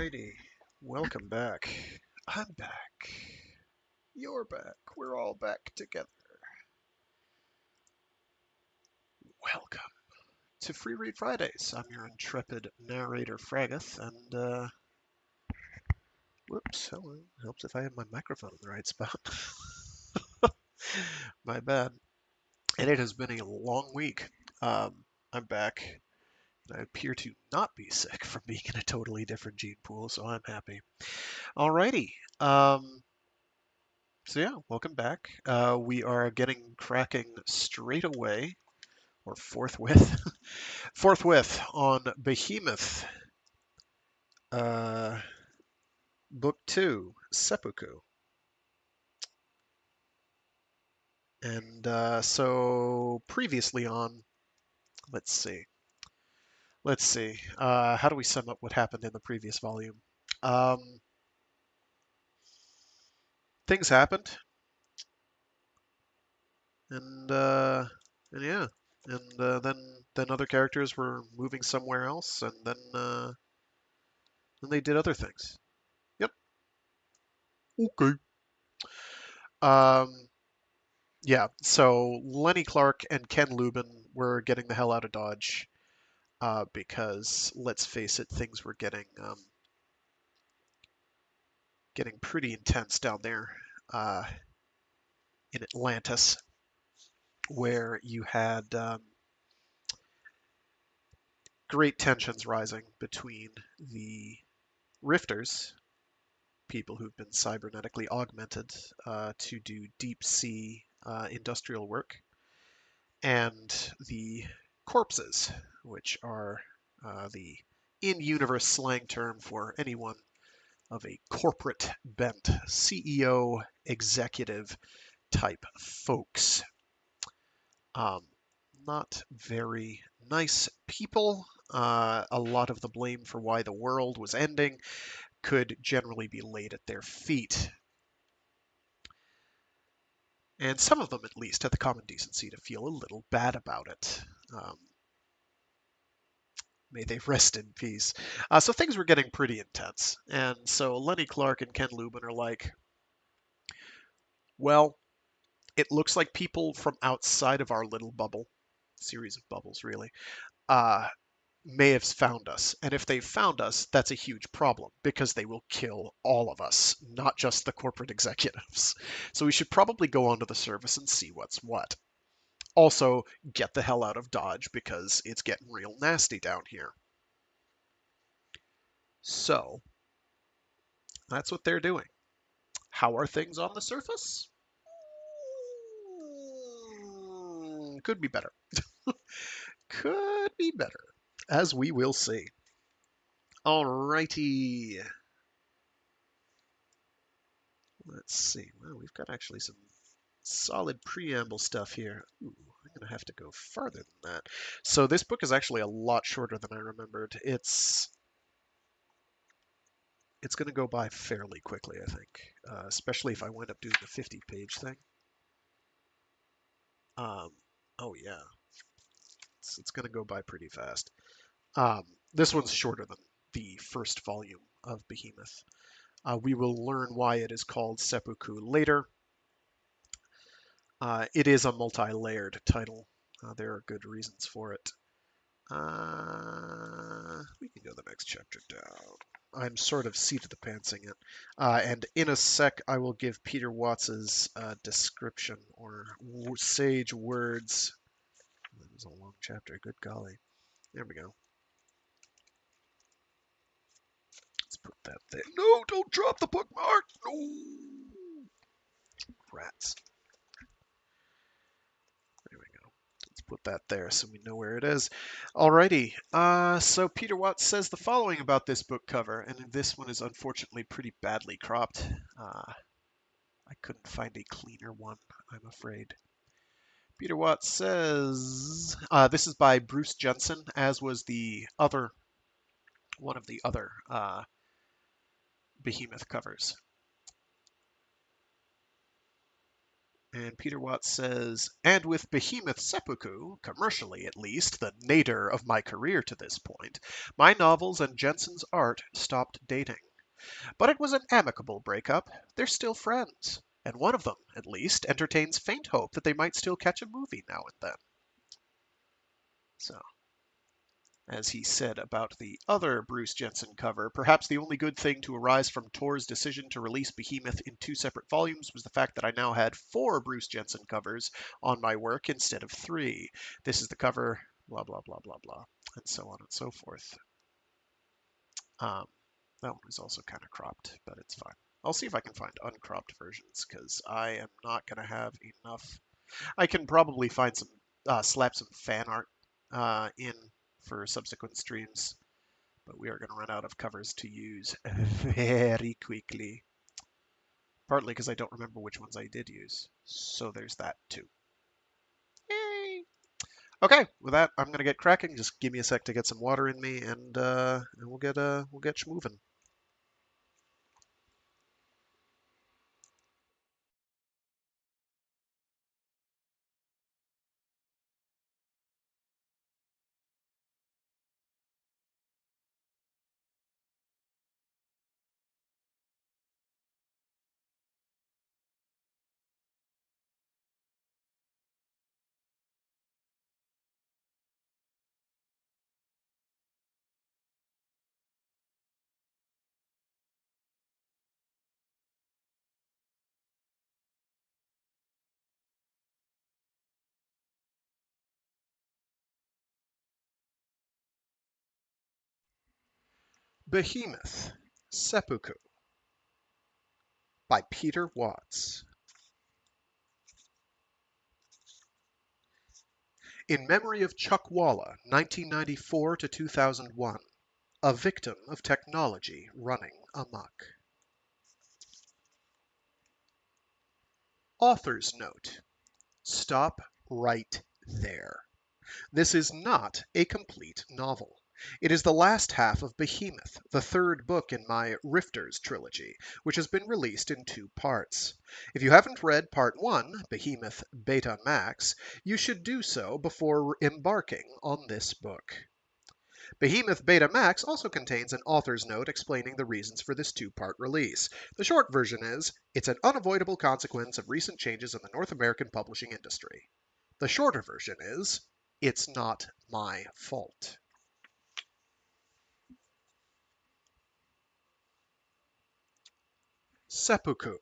Alrighty, welcome back. I'm back. You're back. We're all back together. Welcome to Free Read Fridays. I'm your intrepid narrator, Fraggeth, and whoops, hello. Helps if I have my microphone in the right spot. My bad. And it has been a long week. I'm back. I appear to not be sick from being in a totally different gene pool, so I'm happy. Alrighty. So yeah, welcome back. We are getting cracking straight away, or forthwith, forthwith on Behemoth, uh, Book 2, Seppuku. And so previously on, let's see, how do we sum up what happened in the previous volume? Um, Things happened, and and yeah, and then other characters were moving somewhere else, and then they did other things. Yep. Okay. Um, yeah, so Lenie Clarke and Ken Lubin were getting the hell out of Dodge because, let's face it, things were getting pretty intense down there uh, in Atlantis, where you had great tensions rising between the Rifters, people who've been cybernetically augmented to do deep sea industrial work, and the corpses, which are the in-universe slang term for anyone of a corporate bent, CEO, executive type folks. Um, Not very nice people. A lot of the blame for why the world was ending could generally be laid at their feet. And some of them, at least, had the common decency to feel a little bad about it. Um, May they rest in peace. So things were getting pretty intense. And so Lenie Clarke and Ken Lubin are like, well, it looks like people from outside of our little bubble, series of bubbles really, uh, may have found us. And if they found us, that's a huge problem because they will kill all of us, not just the corporate executives. So we should probably go onto the surface and see what's what. Also, get the hell out of Dodge because it's getting real nasty down here. So that's what they're doing. How are things on the surface? Could be better. Could be better, as we will see. Alrighty. Let's see. Well, we've got actually some solid preamble stuff here. Ooh, I'm going to have to go farther than that. So this book is actually a lot shorter than I remembered. It's going to go by fairly quickly, I think, especially if I wind up doing the 50-page thing. Um, oh yeah, it's going to go by pretty fast. Um, this one's shorter than the first volume of Behemoth. We will learn why it is called Seppuku later. It is a multi-layered title. There are good reasons for it. We can go the next chapter down. I'm sort of seat of the pantsing it. And in a sec, I will give Peter Watts's description or sage words. That was a long chapter. Good golly. There we go. Let's put that there. No, don't drop the bookmark. No. Rats. There we go. Let's put that there so we know where it is. Alrighty. So Peter Watts says the following about this book cover, and this one is unfortunately pretty badly cropped. I couldn't find a cleaner one, I'm afraid. Peter Watts says this is by Bruce Jensen, as was the other one of the other Behemoth covers. And Peter Watts says, and with Behemoth Seppuku, commercially at least, the nadir of my career to this point, my novels and Jensen's art stopped dating. But it was an amicable breakup. They're still friends. And one of them, at least, entertains faint hope that they might still catch a movie now and then. So, as he said about the other Bruce Jensen cover, perhaps the only good thing to arise from Tor's decision to release Behemoth in 2 separate volumes was the fact that I now had 4 Bruce Jensen covers on my work instead of 3. This is the cover, blah, blah, blah, blah, blah, and so on and so forth. Um, that one was also kind of cropped, but it's fine. I'll see if I can find uncropped versions, because I am not going to have enough. I can probably find some, slap some fan art in for subsequent streams, but we are going to run out of covers to use very quickly. Partly because I don't remember which ones I did use, so there's that too. Yay! Okay, with that, I'm going to get cracking. Just give me a sec to get some water in me, and we'll get schmoovin'. Behemoth, Seppuku, by Peter Watts. In memory of Chuck Walla, 1994 to 2001, a victim of technology running amok. Author's note. Stop right there. This is not a complete novel. It is the last half of Behemoth, the 3rd book in my Rifters trilogy, which has been released in 2 parts. If you haven't read Part 1, Behemoth Beta Max, you should do so before embarking on this book. Behemoth Beta Max also contains an author's note explaining the reasons for this 2-part release. The short version is, it's an unavoidable consequence of recent changes in the North American publishing industry. The shorter version is, it's not my fault. Seppuku.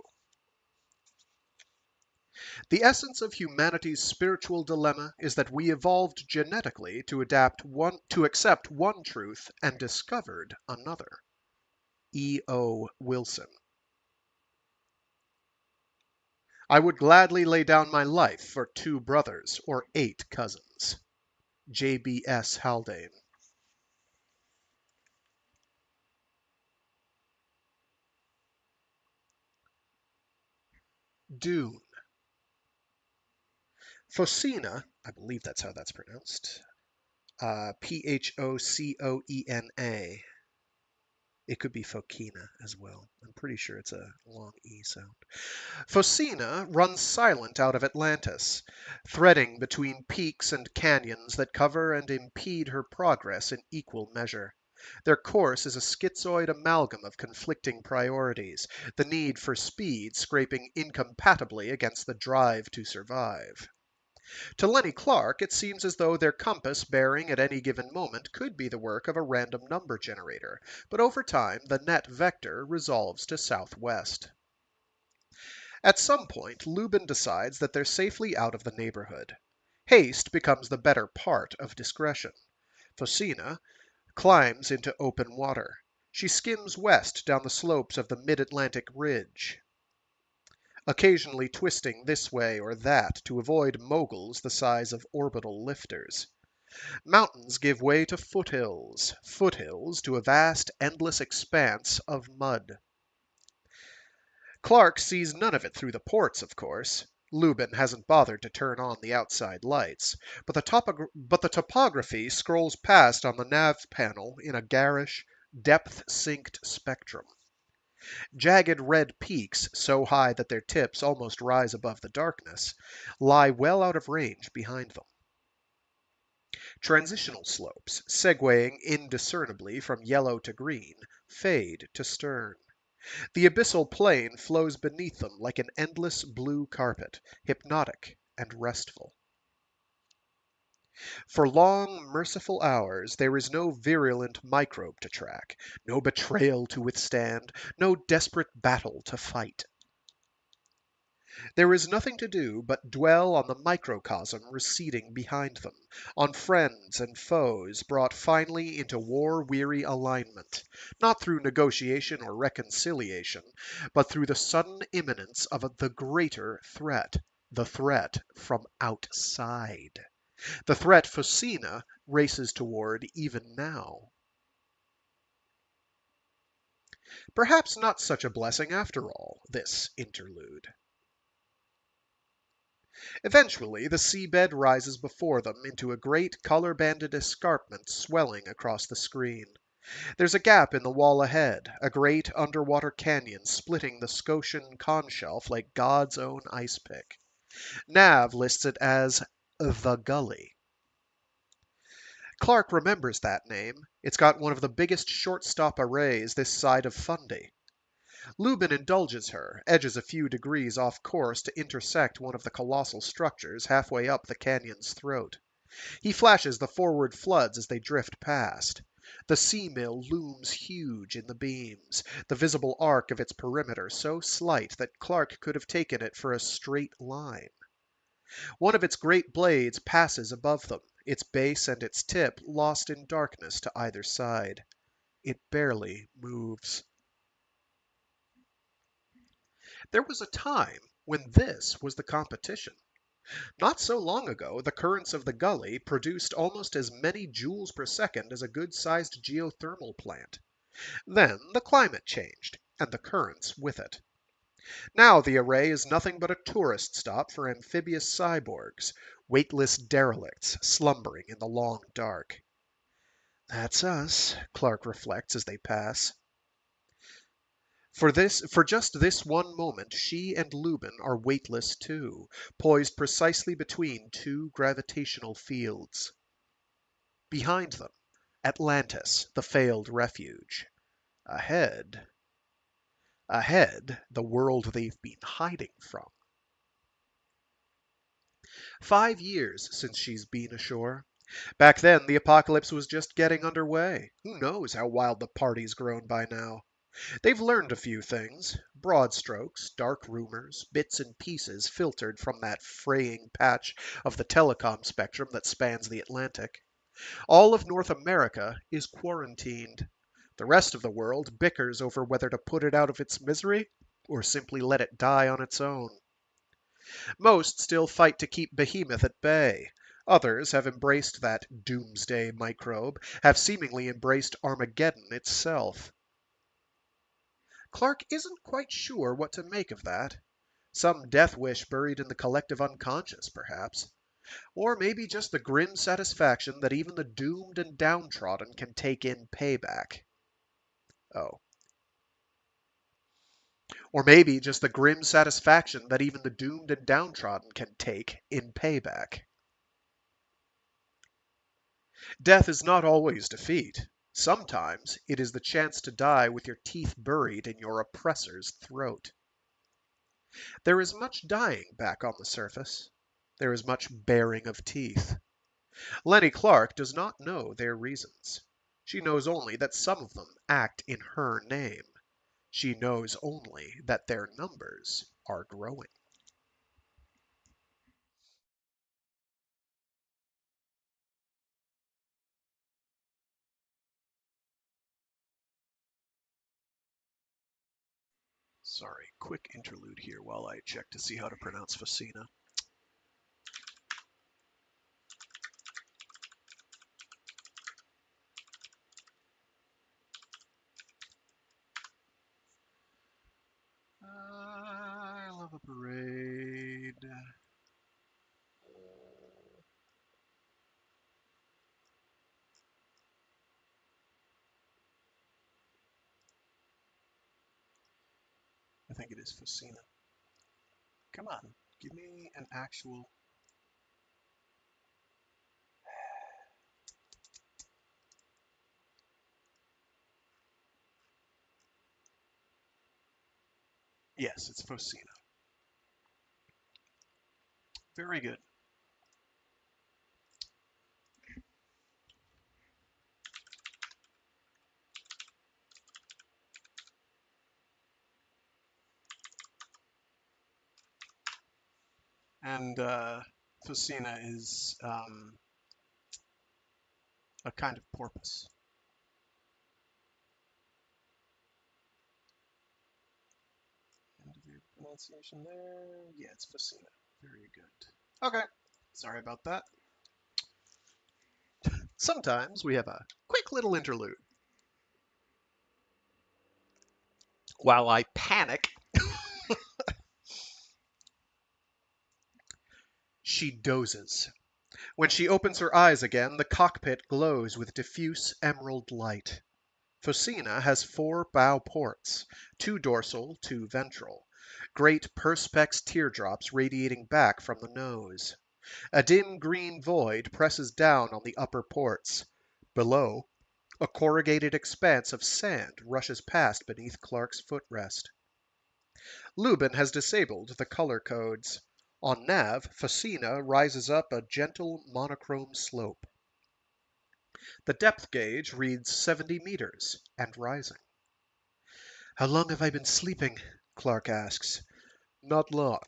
The essence of humanity's spiritual dilemma is that we evolved genetically to accept one truth and discovered another. E.O. Wilson. I would gladly lay down my life for 2 brothers or 8 cousins. J.B.S. Haldane. Dune. Phocena, I believe that's how that's pronounced. Phocoena. It could be Phokina as well. I'm pretty sure it's a long E sound. Phocena runs silent out of Atlantis, threading between peaks and canyons that cover and impede her progress in equal measure. Their course is a schizoid amalgam of conflicting priorities, the need for speed scraping incompatibly against the drive to survive. To Lenie Clarke, it seems as though their compass bearing at any given moment could be the work of a random number generator, but over time the net vector resolves to southwest. At some point, Lubin decides that they're safely out of the neighborhood. Haste becomes the better part of discretion. Phocena climbs into open water. She skims west down the slopes of the mid-Atlantic ridge, occasionally twisting this way or that to avoid moguls the size of orbital lifters. Mountains give way to foothills, foothills to a vast, endless expanse of mud. Clarke sees none of it through the ports, of course. Lubin hasn't bothered to turn on the outside lights, but the topography scrolls past on the nav panel in a garish, depth-synced spectrum. Jagged red peaks, so high that their tips almost rise above the darkness, lie well out of range behind them. Transitional slopes, segueing indiscernibly from yellow to green, fade to stern. The abyssal plain flows beneath them like an endless blue carpet, hypnotic and restful. For long, merciful hours there is no virulent microbe to track, no betrayal to withstand, no desperate battle to fight. There is nothing to do but dwell on the microcosm receding behind them, on friends and foes brought finally into war-weary alignment, not through negotiation or reconciliation, but through the sudden imminence of the greater threat, the threat from outside. The threat Focina races toward even now. Perhaps not such a blessing after all, this interlude. Eventually, the seabed rises before them into a great color-banded escarpment swelling across the screen. There's a gap in the wall ahead, a great underwater canyon splitting the Scotian conshelf like God's own ice pick. Nav lists it as the Gully. Clarke remembers that name. It's got one of the biggest shortstop arrays this side of Fundy. Lubin indulges her, edges a few degrees off course to intersect one of the colossal structures halfway up the canyon's throat. He flashes the forward floods as they drift past. The sea mill looms huge in the beams, the visible arc of its perimeter so slight that Clarke could have taken it for a straight line. One of its great blades passes above them, its base and its tip lost in darkness to either side. It barely moves. There was a time when this was the competition. Not so long ago, the currents of the gully produced almost as many joules per second as a good-sized geothermal plant. Then the climate changed, and the currents with it. Now the array is nothing but a tourist stop for amphibious cyborgs, weightless derelicts slumbering in the long dark. That's us, Clarke reflects as they pass. For just this one moment, she and Lubin are weightless too, poised precisely between two gravitational fields. Behind them, Atlantis, the failed refuge. Ahead, the world they've been hiding from. 5 years since she's been ashore. Back then, the apocalypse was just getting underway. Who knows how wild the party's grown by now? They've learned a few things. Broad strokes, dark rumors, bits and pieces filtered from that fraying patch of the telecom spectrum that spans the Atlantic. All of North America is quarantined. The rest of the world bickers over whether to put it out of its misery or simply let it die on its own. Most still fight to keep Behemoth at bay. Others have embraced that doomsday microbe, have seemingly embraced Armageddon itself. Clarke isn't quite sure what to make of that. Some death wish buried in the collective unconscious, perhaps. Or maybe just the grim satisfaction that even the doomed and downtrodden can take in payback. Oh. Or maybe just the grim satisfaction that even the doomed and downtrodden can take in payback. Death is not always defeat. Sometimes it is the chance to die with your teeth buried in your oppressor's throat. There is much dying back on the surface. There is much baring of teeth. Lenie Clarke does not know their reasons. She knows only that some of them act in her name. She knows only that their numbers are growing. Sorry, quick interlude here while I check to see how to pronounce Focina. I love a parade. think it is Focina. Come on, give me an actual... Yes, it's Focina. Very good. And Focina is a kind of porpoise. End of your pronunciation there. Yeah, it's Focina. Very good. Okay. Sorry about that. Sometimes we have a quick little interlude. While I panic, she dozes. When she opens her eyes again, the cockpit glows with diffuse emerald light. Focina has 4 bow ports, 2 dorsal, 2 ventral. Great perspex teardrops radiating back from the nose. A dim green void presses down on the upper ports. Below, a corrugated expanse of sand rushes past beneath Clarke's footrest. Lubin has disabled the color codes. On nav, Focina rises up a gentle monochrome slope. The depth gauge reads 70 meters and rising. How long have I been sleeping? Clarke asks. Not long.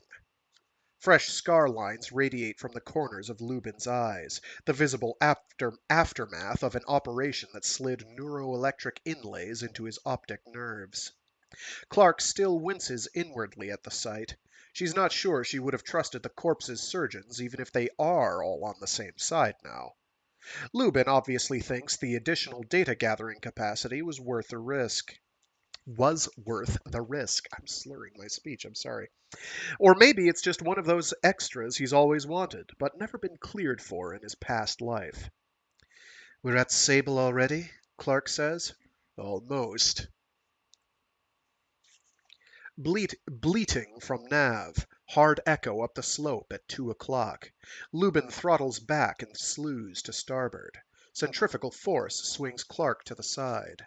Fresh scar lines radiate from the corners of Lubin's eyes, the visible aftermath of an operation that slid neuroelectric inlays into his optic nerves. Clarke still winces inwardly at the sight. She's not sure she would have trusted the corpse's surgeons, even if they are all on the same side now. Lubin obviously thinks the additional data gathering capacity was worth the risk. I'm slurring my speech, I'm sorry. Or maybe it's just one of those extras he's always wanted, but never been cleared for in his past life. We're at Sable already? Clarke says. Almost. Bleating from nav, hard echo up the slope at 2 o'clock. Lubin throttles back and slews to starboard. Centrifugal force swings Clarke to the side.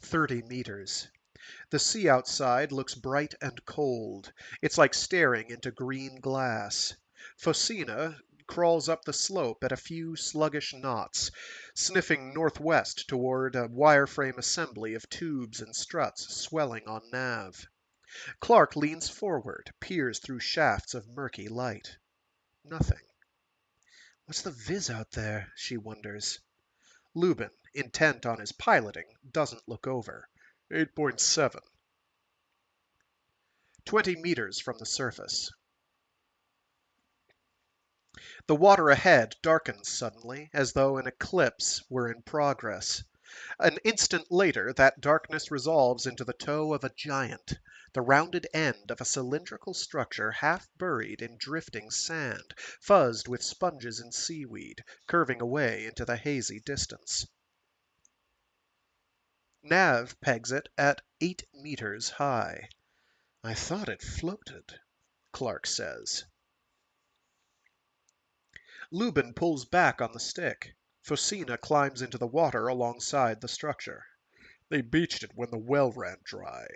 30 meters. The sea outside looks bright and cold. It's like staring into green glass. Focina crawls up the slope at a few sluggish knots, sniffing northwest toward a wireframe assembly of tubes and struts swelling on nav. Clarke leans forward, peers through shafts of murky light. Nothing. What's the viz out there? She wonders. Lubin, intent on his piloting, doesn't look over. 8.7. 20 meters from the surface. The water ahead darkens suddenly, as though an eclipse were in progress. An instant later, that darkness resolves into the toe of a giant, the rounded end of a cylindrical structure half buried in drifting sand, fuzzed with sponges and seaweed, curving away into the hazy distance. Nav pegs it at 8 meters high. I thought it floated, Clarke says. Lubin pulls back on the stick. Focina climbs into the water alongside the structure. They beached it when the well ran dry.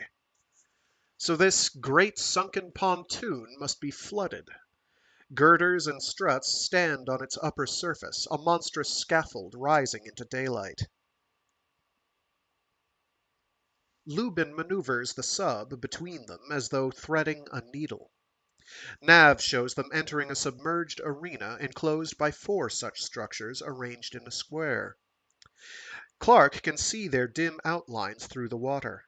So this great sunken pontoon must be flooded. Girders and struts stand on its upper surface, a monstrous scaffold rising into daylight. Lubin maneuvers the sub between them as though threading a needle. Nav shows them entering a submerged arena enclosed by 4 such structures arranged in a square. Clarke can see their dim outlines through the water.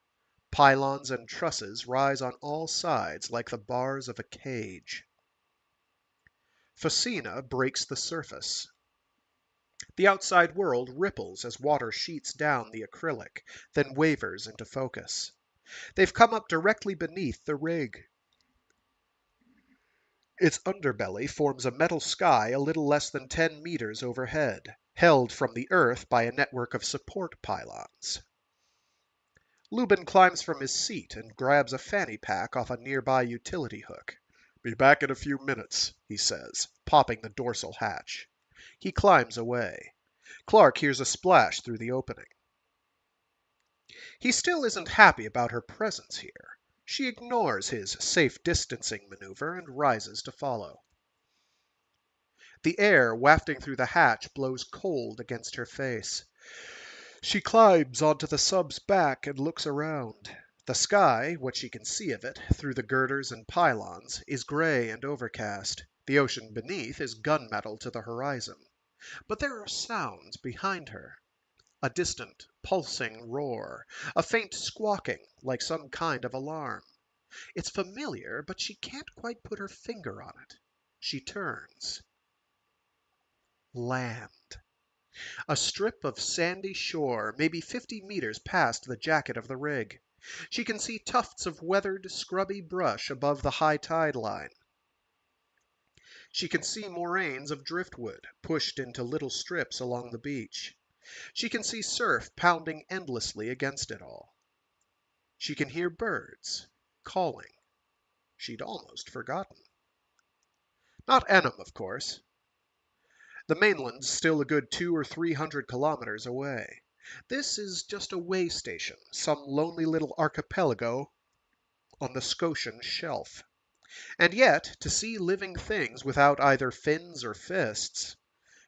Pylons and trusses rise on all sides like the bars of a cage. Focina breaks the surface. The outside world ripples as water sheets down the acrylic, then wavers into focus. They've come up directly beneath the rig. Its underbelly forms a metal sky a little less than 10 meters overhead, held from the earth by a network of support pylons. Lubin climbs from his seat and grabs a fanny pack off a nearby utility hook. "Be back in a few minutes," he says, popping the dorsal hatch. He climbs away. Clarke hears a splash through the opening. He still isn't happy about her presence here. She ignores his safe distancing maneuver and rises to follow. The air wafting through the hatch blows cold against her face. She climbs onto the sub's back and looks around. The sky, what she can see of it, through the girders and pylons, is gray and overcast. The ocean beneath is gunmetal to the horizon. But there are sounds behind her. A distant, pulsing roar. A faint squawking, like some kind of alarm. It's familiar, but she can't quite put her finger on it. She turns. Land. A strip of sandy shore, maybe 50 meters past the jacket of the rig. She can see tufts of weathered, scrubby brush above the high tide line. She can see moraines of driftwood pushed into little strips along the beach. She can see surf pounding endlessly against it all. She can hear birds calling. She'd almost forgotten. Not Enum, of course. The mainland's still a good 200 or 300 kilometers away. This is just a way station, some lonely little archipelago on the Scotian shelf. And yet, to see living things without either fins or fists,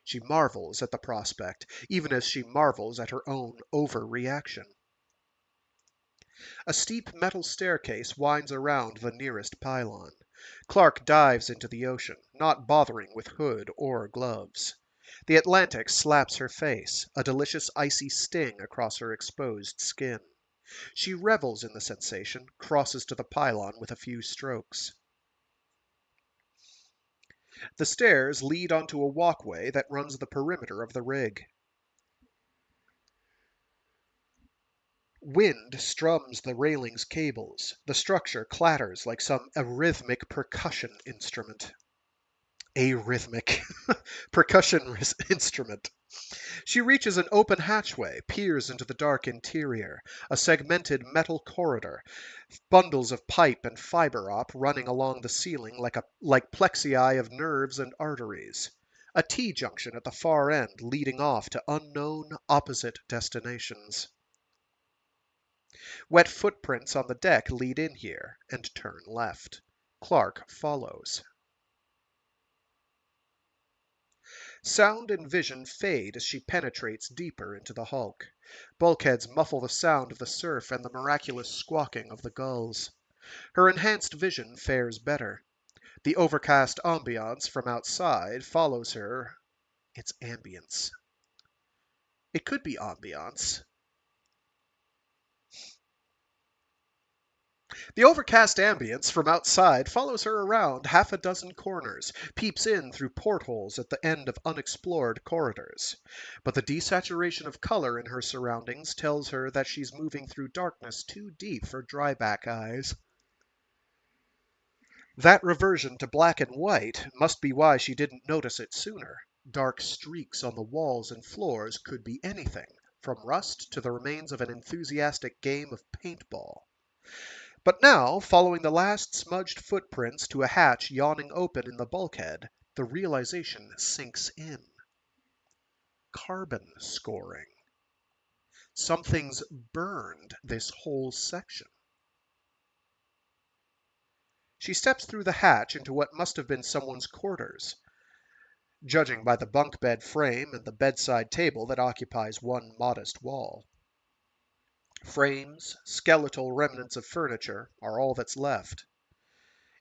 she marvels at the prospect, even as she marvels at her own overreaction. A steep metal staircase winds around the nearest pylon. Clarke dives into the ocean, not bothering with hood or gloves. The Atlantic slaps her face, a delicious icy sting across her exposed skin. She revels in the sensation, crosses to the pylon with a few strokes. The stairs lead onto a walkway that runs the perimeter of the rig. Wind strums the railing's cables. The structure clatters like some arrhythmic percussion instrument. Arrhythmic percussion instrument. She reaches an open hatchway, peers into the dark interior, a segmented metal corridor, bundles of pipe and fiber op running along the ceiling like plexi of nerves and arteries. A T-junction at the far end leading off to unknown opposite destinations. Wet footprints on the deck lead in here and turn left. Clarke follows. Sound and vision fade as she penetrates deeper into the hulk. Bulkheads muffle the sound of the surf and the miraculous squawking of the gulls. Her enhanced vision fares better. The overcast ambiance from outside follows her. It's ambience. It could be ambiance. The overcast ambience from outside follows her around half a dozen corners, peeps in through portholes at the end of unexplored corridors. But the desaturation of color in her surroundings tells her that she's moving through darkness too deep for dryback eyes. That reversion to black and white must be why she didn't notice it sooner. Dark streaks on the walls and floors could be anything, from rust to the remains of an enthusiastic game of paintball. But now, following the last smudged footprints to a hatch yawning open in the bulkhead, the realization sinks in. Carbon scoring. Something's burned this whole section. She steps through the hatch into what must have been someone's quarters, judging by the bunk bed frame and the bedside table that occupies one modest wall. Frames, skeletal remnants of furniture are all that's left.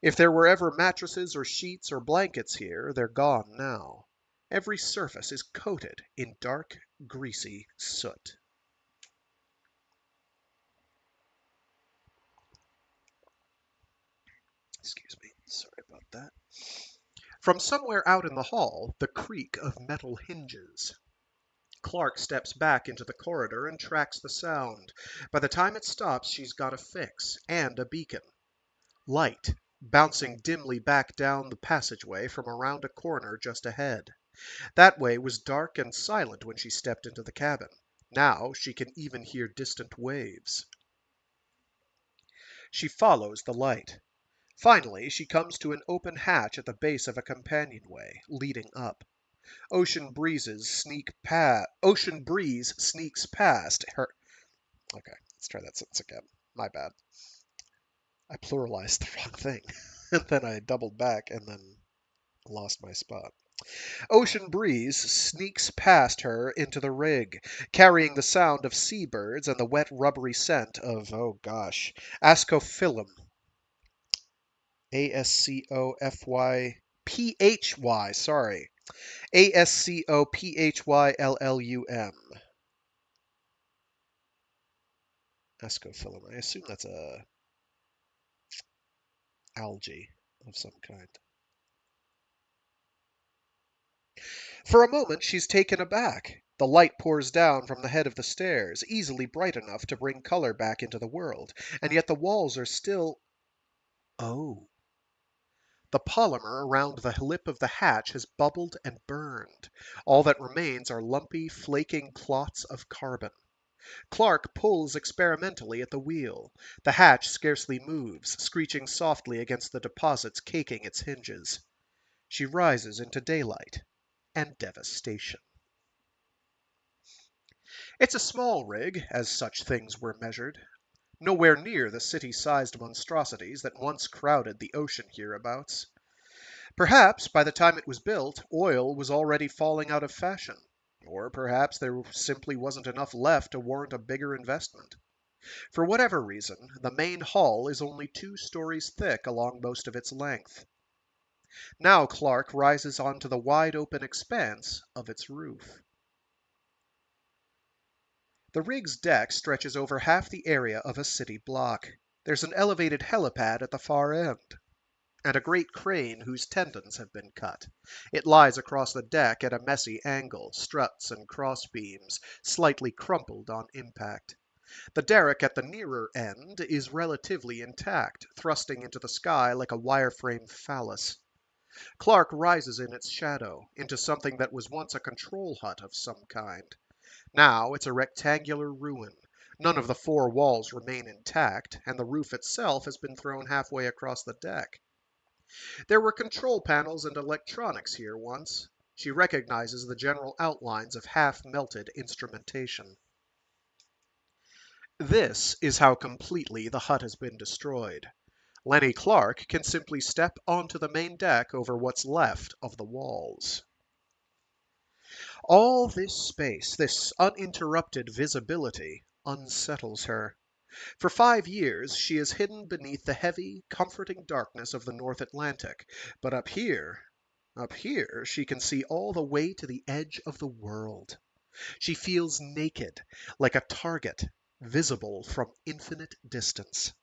If there were ever mattresses or sheets or blankets here, they're gone now. Every surface is coated in dark, greasy soot. Excuse me, sorry about that. From somewhere out in the hall, the creak of metal hinges. Clarke steps back into the corridor and tracks the sound. By the time it stops, she's got a fix and a beacon. Light, bouncing dimly back down the passageway from around a corner just ahead. That way was dark and silent when she stepped into the cabin. Now she can even hear distant waves. She follows the light. Finally, she comes to an open hatch at the base of a companionway, leading up. Ocean breeze sneaks past her. Okay, let's try that sentence again. My bad. I pluralized the wrong thing. And then I doubled back and then lost my spot. Ocean breeze sneaks past her into the rig, carrying the sound of seabirds and the wet, rubbery scent of, oh gosh, ascophyllum. Ascophyllum. Sorry. Ascophyllum. Ascophyllum. I assume that's a algae of some kind. For a moment she's taken aback. The light pours down from the head of the stairs, easily bright enough to bring color back into the world, and yet the walls are still... Oh. The polymer around the lip of the hatch has bubbled and burned. All that remains are lumpy, flaking clots of carbon. Clarke pulls experimentally at the wheel. The hatch scarcely moves, screeching softly against the deposits caking its hinges. She rises into daylight and devastation. It's a small rig, as such things were measured. Nowhere near the city-sized monstrosities that once crowded the ocean hereabouts. Perhaps, by the time it was built, oil was already falling out of fashion. Or perhaps there simply wasn't enough left to warrant a bigger investment. For whatever reason, the main hull is only 2 stories thick along most of its length. Now Clarke rises onto the wide-open expanse of its roof. The rig's deck stretches over half the area of a city block. There's an elevated helipad at the far end, and a great crane whose tendons have been cut. It lies across the deck at a messy angle, struts and crossbeams, slightly crumpled on impact. The derrick at the nearer end is relatively intact, thrusting into the sky like a wireframe phallus. Clarke rises in its shadow, into something that was once a control hut of some kind. Now it's a rectangular ruin. None of the 4 walls remain intact, and the roof itself has been thrown halfway across the deck. There were control panels and electronics here once. She recognizes the general outlines of half-melted instrumentation. This is how completely the hut has been destroyed. Lenie Clarke can simply step onto the main deck over what's left of the walls. All this space, this uninterrupted visibility, unsettles her. For 5 years she is hidden beneath the heavy, comforting darkness of the North Atlantic, but up here, she can see all the way to the edge of the world. She feels naked, like a target, visible from infinite distance.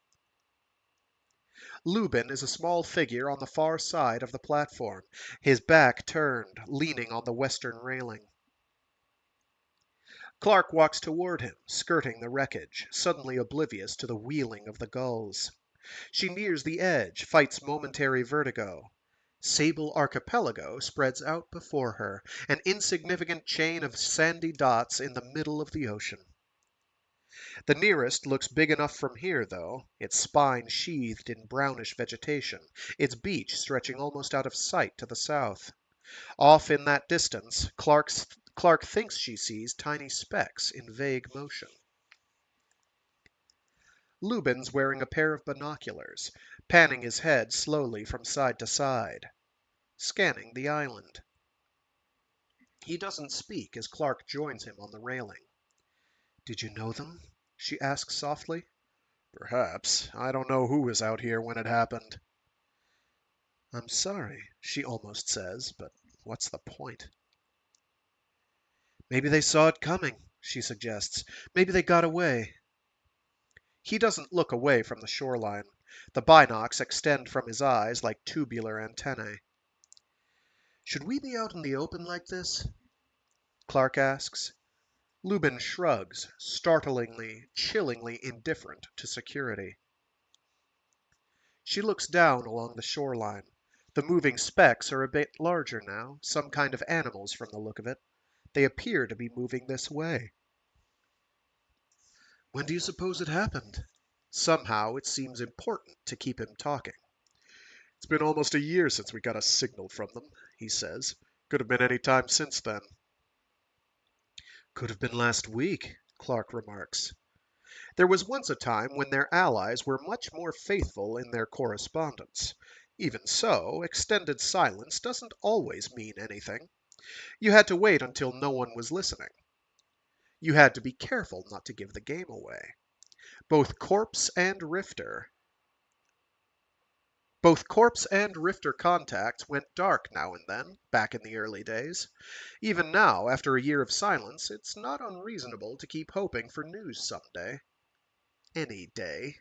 Lubin is a small figure on the far side of the platform, his back turned, leaning on the western railing. Clarke walks toward him, skirting the wreckage, suddenly oblivious to the wheeling of the gulls. She nears the edge, fights momentary vertigo. Sable Archipelago spreads out before her, an insignificant chain of sandy dots in the middle of the ocean. The nearest looks big enough from here, though, its spine sheathed in brownish vegetation, its beach stretching almost out of sight to the south. Off in that distance, Clarke thinks she sees tiny specks in vague motion. Lubin's wearing a pair of binoculars, panning his head slowly from side to side, scanning the island. He doesn't speak as Clarke joins him on the railing. "Did you know them?" she asks softly. "Perhaps. I don't know who was out here when it happened." "I'm sorry," she almost says, but what's the point? "Maybe they saw it coming," she suggests. "Maybe they got away." He doesn't look away from the shoreline. The binocs extend from his eyes like tubular antennae. "Should we be out in the open like this?" Clarke asks. Lubin shrugs, startlingly, chillingly indifferent to security. She looks down along the shoreline. The moving specks are a bit larger now, some kind of animals from the look of it. They appear to be moving this way. "When do you suppose it happened?" Somehow it seems important to keep him talking. It's been almost a year since we got a signal from them, he says. Could have been any time since then. Could have been last week, Clarke remarks. There was once a time when their allies were much more faithful in their correspondence. Even so, extended silence doesn't always mean anything. You had to wait until no one was listening. You had to be careful not to give the game away. Both Corpse and Rifter Both Corpse and Rifter contacts went dark now and then, back in the early days. Even now, after a year of silence, it's not unreasonable to keep hoping for news someday. Any day.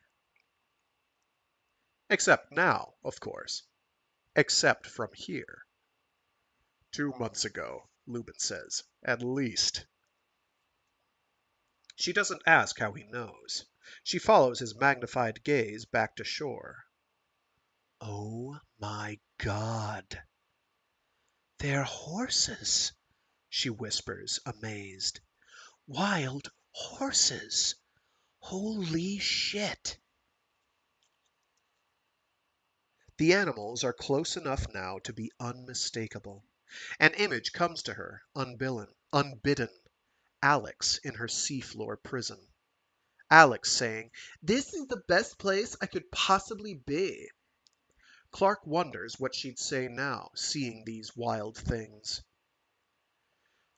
Except now, of course. Except from here. 2 months ago, Lubin says. At least. She doesn't ask how he knows. She follows his magnified gaze back to shore. Oh my God. They're horses, she whispers, amazed. Wild horses. Holy shit. The animals are close enough now to be unmistakable. An image comes to her, unbidden. Alex in her seafloor prison. Alex saying, "This is the best place I could possibly be." Clarke wonders what she'd say now, seeing these wild things.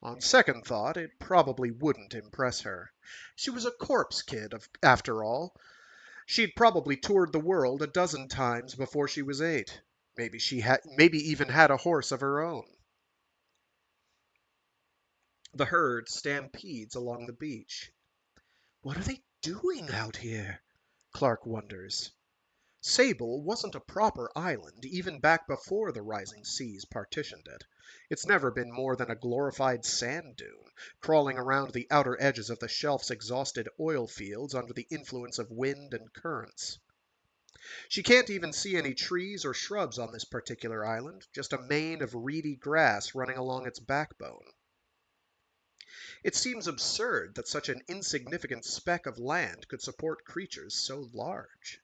On second thought, it probably wouldn't impress her. She was a corpse kid, after all. She'd probably toured the world a dozen times before she was 8. Maybe even had a horse of her own. The herd stampedes along the beach. What are they doing out here? Clarke wonders. Sable wasn't a proper island even back before the rising seas partitioned it. It's never been more than a glorified sand dune, crawling around the outer edges of the shelf's exhausted oil fields under the influence of wind and currents. She can't even see any trees or shrubs on this particular island, just a mane of reedy grass running along its backbone. It seems absurd that such an insignificant speck of land could support creatures so large.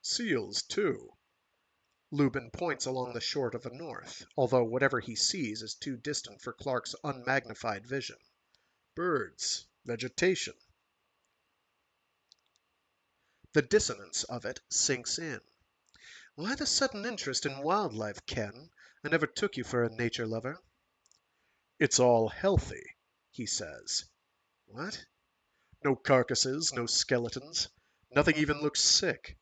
Seals, too. Lubin points along the shore to the north, although whatever he sees is too distant for Clarke's unmagnified vision. Birds, vegetation. The dissonance of it sinks in. Why the sudden interest in wildlife, Ken? I never took you for a nature lover. It's all healthy, he says. What? No carcasses, no skeletons. Nothing even looks sick.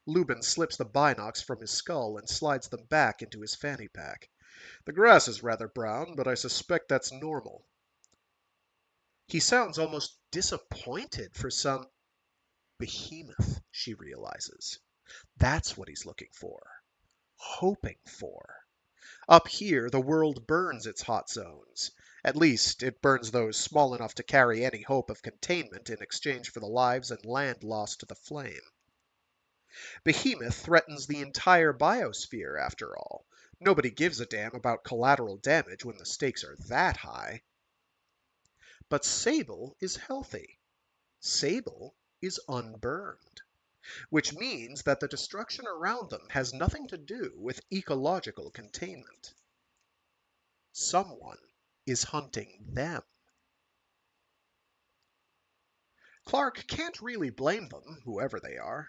Lubin slips the binocs from his skull and slides them back into his fanny pack. The grass is rather brown, but I suspect that's normal. He sounds almost disappointed for some behemoth, she realizes. That's what he's looking for. Hoping for. Up here, the world burns its hot zones. At least, it burns those small enough to carry any hope of containment in exchange for the lives and land lost to the flame. Behemoth threatens the entire biosphere, after all. Nobody gives a damn about collateral damage when the stakes are that high. But Sable is healthy. Sable is unburned. Which means that the destruction around them has nothing to do with ecological containment. Someone is hunting them. Clarke can't really blame them, whoever they are.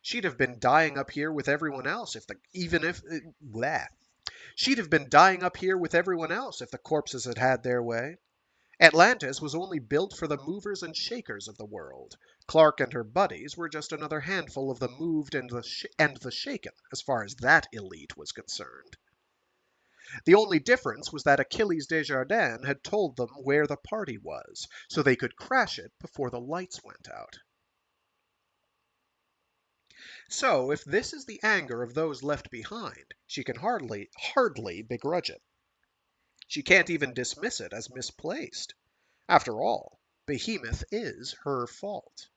She'd have been dying up here with everyone else if She'd have been dying up here with everyone else if the corpses had had their way. Atlantis was only built for the movers and shakers of the world. Clarke and her buddies were just another handful of the moved and the shaken, as far as that elite was concerned. The only difference was that Achilles Desjardins had told them where the party was, so they could crash it before the lights went out. So, if this is the anger of those left behind, she can hardly begrudge it. She can't even dismiss it as misplaced. After all, Behemoth is her fault.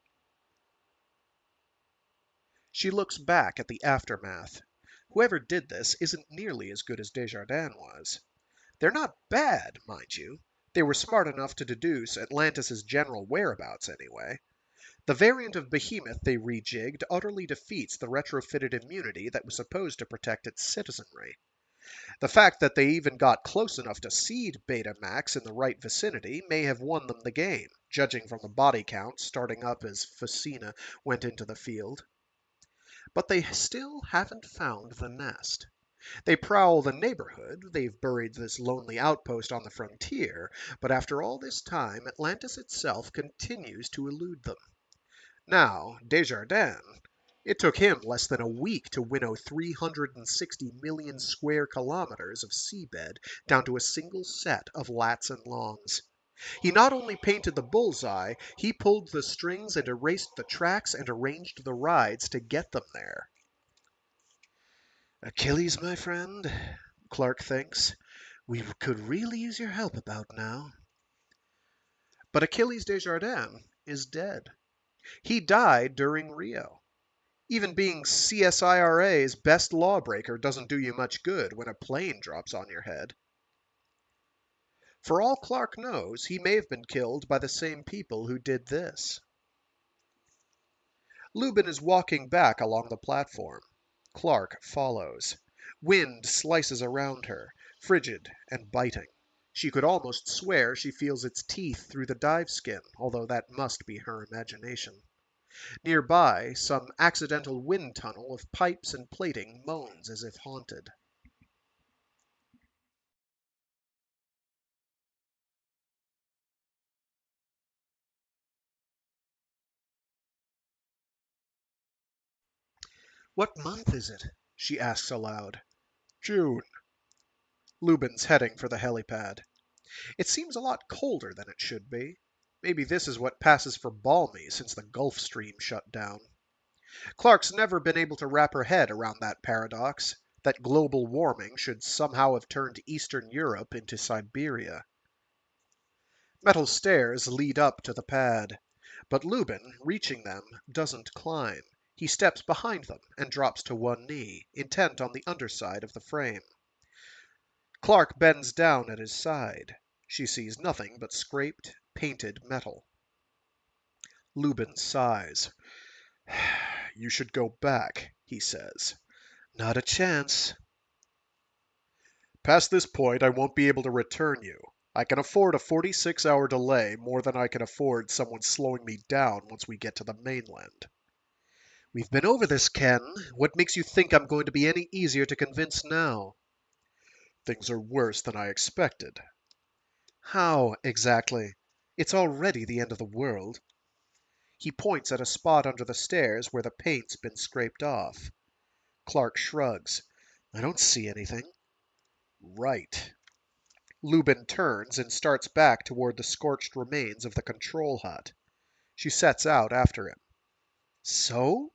She looks back at the aftermath. Whoever did this isn't nearly as good as Desjardins was. They're not bad, mind you. They were smart enough to deduce Atlantis' general whereabouts anyway. The variant of Behemoth they rejigged utterly defeats the retrofitted immunity that was supposed to protect its citizenry. The fact that they even got close enough to seed Betamax in the right vicinity may have won them the game, judging from the body count starting up as Facina went into the field. But they still haven't found the nest. They prowl the neighborhood, they've buried this lonely outpost on the frontier, but after all this time, Atlantis itself continues to elude them. Now, Desjardins, it took him less than a week to winnow 360 million square kilometers of seabed down to a single set of lats and longs. He not only painted the bullseye, he pulled the strings and erased the tracks and arranged the rides to get them there. Achilles, my friend, Clarke thinks, we could really use your help about now. But Achilles Desjardins is dead. He died during Rio. Even being CSIRA's best lawbreaker doesn't do you much good when a plane drops on your head. For all Clarke knows, he may have been killed by the same people who did this. Lubin is walking back along the platform. Clarke follows. Wind slices around her, frigid and biting. She could almost swear she feels its teeth through the dive skin, although that must be her imagination. Nearby, some accidental wind tunnel of pipes and plating moans as if haunted. What month is it? She asks aloud. June. Lubin's heading for the helipad. It seems a lot colder than it should be. Maybe this is what passes for balmy since the Gulf Stream shut down. Clarke's never been able to wrap her head around that paradox, that global warming should somehow have turned Eastern Europe into Siberia. Metal stairs lead up to the pad, but Lubin, reaching them, doesn't climb. He steps behind them and drops to one knee, intent on the underside of the frame. Clarke bends down at his side. She sees nothing but scraped, painted metal. Lubin sighs. You should go back, he says. Not a chance. Past this point, I won't be able to return you. I can afford a 46-hour delay more than I can afford someone slowing me down once we get to the mainland. We've been over this, Ken. What makes you think I'm going to be any easier to convince now? Things are worse than I expected. How, exactly? It's already the end of the world. He points at a spot under the stairs where the paint's been scraped off. Clarke shrugs. I don't see anything. Right. Lubin turns and starts back toward the scorched remains of the control hut. She sets out after him. So?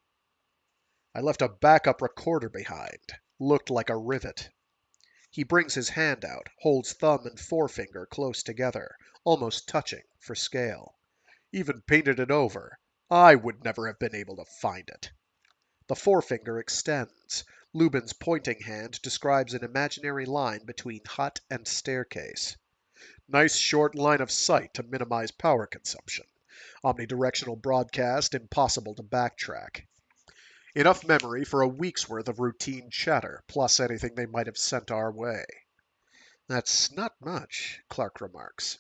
I left a backup recorder behind. Looked like a rivet. He brings his hand out, holds thumb and forefinger close together, almost touching for scale. Even painted it over. I would never have been able to find it. The forefinger extends. Lubin's pointing hand describes an imaginary line between hut and staircase. Nice short line of sight to minimize power consumption. Omnidirectional broadcast impossible to backtrack. Enough memory for a week's worth of routine chatter, plus anything they might have sent our way. That's not much, Clarke remarks.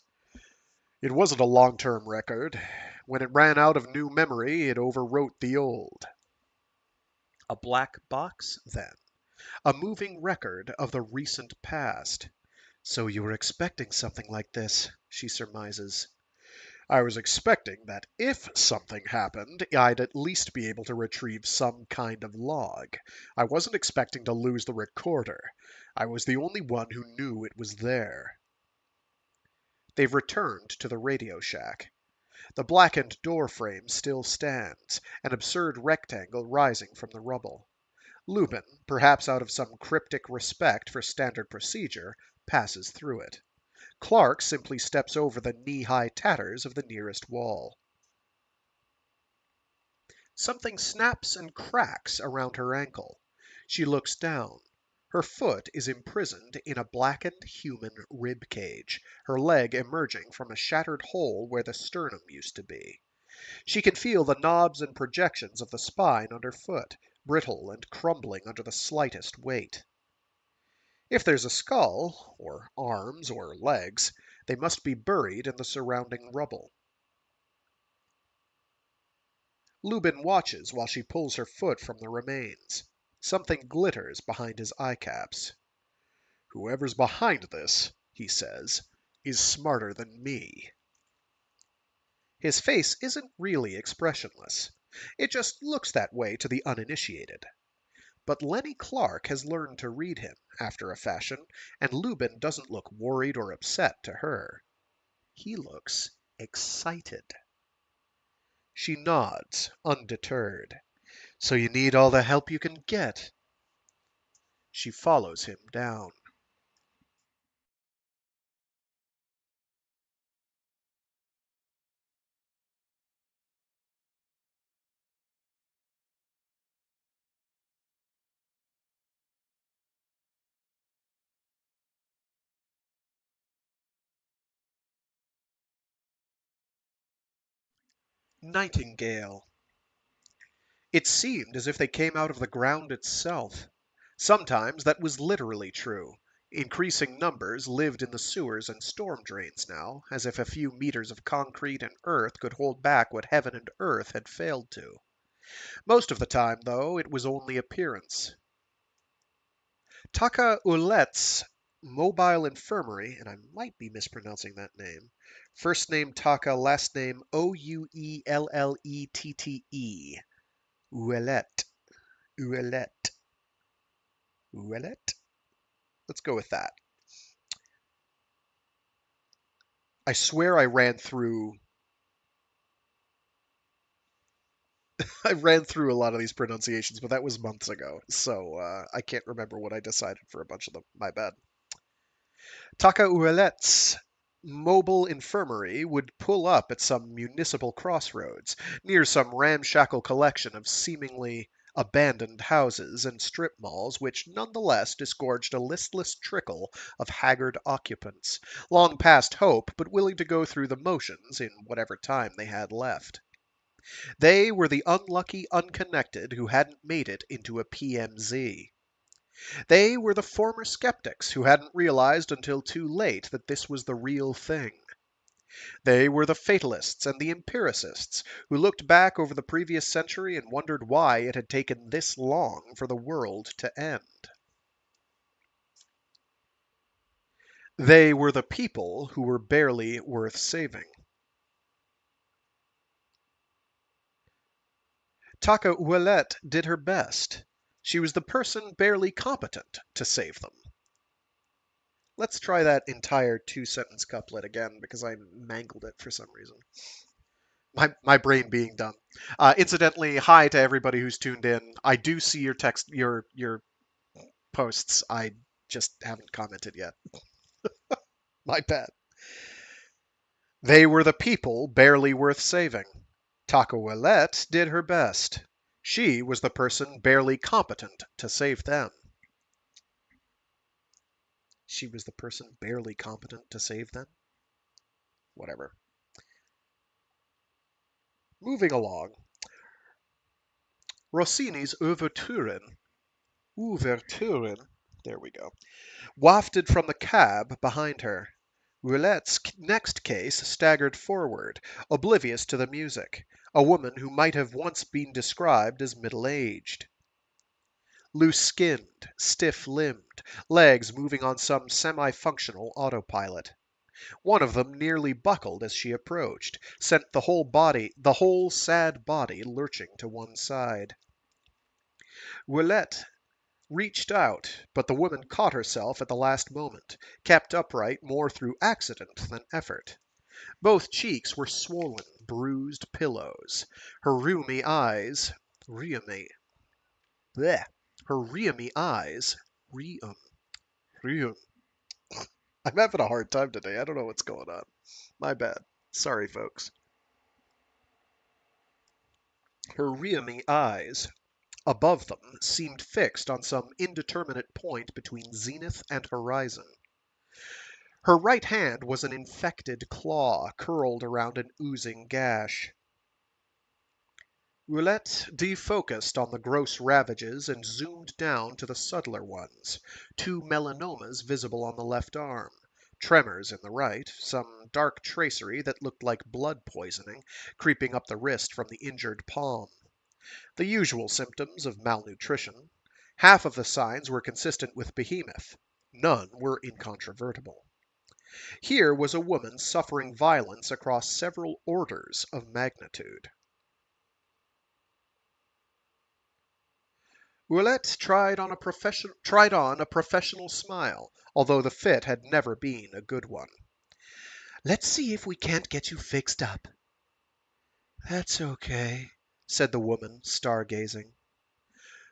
It wasn't a long-term record. When it ran out of new memory, it overwrote the old. A black box, then. A moving record of the recent past. So you were expecting something like this, she surmises. I was expecting that if something happened, I'd at least be able to retrieve some kind of log. I wasn't expecting to lose the recorder. I was the only one who knew it was there. They've returned to the radio shack. The blackened door frame still stands, an absurd rectangle rising from the rubble. Lubin, perhaps out of some cryptic respect for standard procedure, passes through it. Clarke simply steps over the knee-high tatters of the nearest wall. Something snaps and cracks around her ankle. She looks down. Her foot is imprisoned in a blackened human rib cage, her leg emerging from a shattered hole where the sternum used to be. She can feel the knobs and projections of the spine underfoot, brittle and crumbling under the slightest weight. If there's a skull, or arms, or legs, they must be buried in the surrounding rubble. Lubin watches while she pulls her foot from the remains. Something glitters behind his eye caps. "Whoever's behind this," he says, "is smarter than me." His face isn't really expressionless. It just looks that way to the uninitiated. But Lenie Clarke has learned to read him, after a fashion, and Lubin doesn't look worried or upset to her. He looks excited. She nods, undeterred. "So you need all the help you can get." She follows him down. Nightingale. It seemed as if they came out of the ground itself. Sometimes that was literally true. Increasing numbers lived in the sewers and storm drains now, as if a few meters of concrete and earth could hold back what heaven and earth had failed to. Most of the time, though, it was only appearance. Taka Ulet's mobile infirmary, and I might be mispronouncing that name. First name Taka, last name Ouellette. Ouellette. Ouellette. Ouellette? Let's go with that. I swear I ran through I ran through a lot of these pronunciations, but that was months ago, so I can't remember what I decided for a bunch of them. My bad. Takauelet's mobile infirmary would pull up at some municipal crossroads, near some ramshackle collection of seemingly abandoned houses and strip malls, which nonetheless disgorged a listless trickle of haggard occupants, long past hope but willing to go through the motions in whatever time they had left. They were the unlucky unconnected who hadn't made it into a PMZ. They were the former skeptics who hadn't realized until too late that this was the real thing. They were the fatalists and the empiricists who looked back over the previous century and wondered why it had taken this long for the world to end. They were the people who were barely worth saving. Taka Ouellette did her best. She was the person barely competent to save them. Let's try that entire two-sentence couplet again because I mangled it for some reason. My brain being done. Incidentally, hi to everybody who's tuned in. I do see your text, your posts. I just haven't commented yet. My bad. They were the people barely worth saving. Takawelette did her best. She was the person barely competent to save them. She was the person barely competent to save them? Whatever. Moving along. Rossini's Ouverturen, there we go, wafted from the cab behind her. Roulette's next case staggered forward, oblivious to the music, a woman who might have once been described as middle-aged. Loose-skinned, stiff-limbed, legs moving on some semi-functional autopilot. One of them nearly buckled as she approached, sent the whole sad body lurching to one side. Roulette reached out, but the woman caught herself at the last moment, kept upright more through accident than effort. Both cheeks were swollen, bruised pillows. Her rheumy eyes, rheumy, bleh, her rheumy eyes, rheum. I'm having a hard time today. I don't know what's going on. My bad. Sorry, folks. Her rheumy eyes, above them, seemed fixed on some indeterminate point between zenith and horizon. Her right hand was an infected claw curled around an oozing gash. Roulette defocused on the gross ravages and zoomed down to the subtler ones. Two melanomas visible on the left arm, tremors in the right, some dark tracery that looked like blood poisoning creeping up the wrist from the injured palm. The usual symptoms of malnutrition. Half of the signs were consistent with Behemoth. None were incontrovertible. Here was a woman suffering violence across several orders of magnitude. Ouellette tried on a professional smile, although the fit had never been a good one. "Let's see if we can't get you fixed up." "That's okay," said the woman, star-gazing.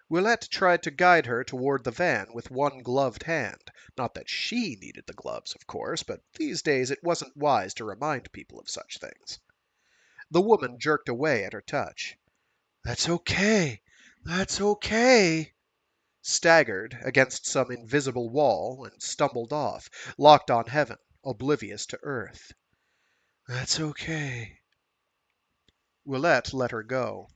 Ouellette tried to guide her toward the van with one gloved hand. Not that she needed the gloves, of course, but these days it wasn't wise to remind people of such things. The woman jerked away at her touch. "That's okay. That's okay," staggered against some invisible wall, and stumbled off, locked on heaven, oblivious to earth. "That's okay." Ouellette let her go.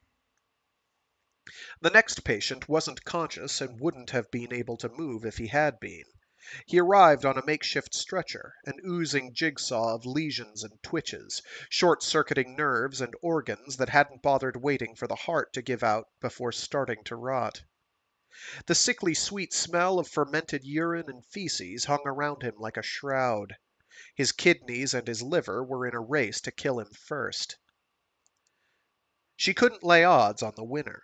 The next patient wasn't conscious and wouldn't have been able to move if he had been. He arrived on a makeshift stretcher, an oozing jigsaw of lesions and twitches, short-circuiting nerves and organs that hadn't bothered waiting for the heart to give out before starting to rot. The sickly sweet smell of fermented urine and feces hung around him like a shroud. His kidneys and his liver were in a race to kill him first. She couldn't lay odds on the winner.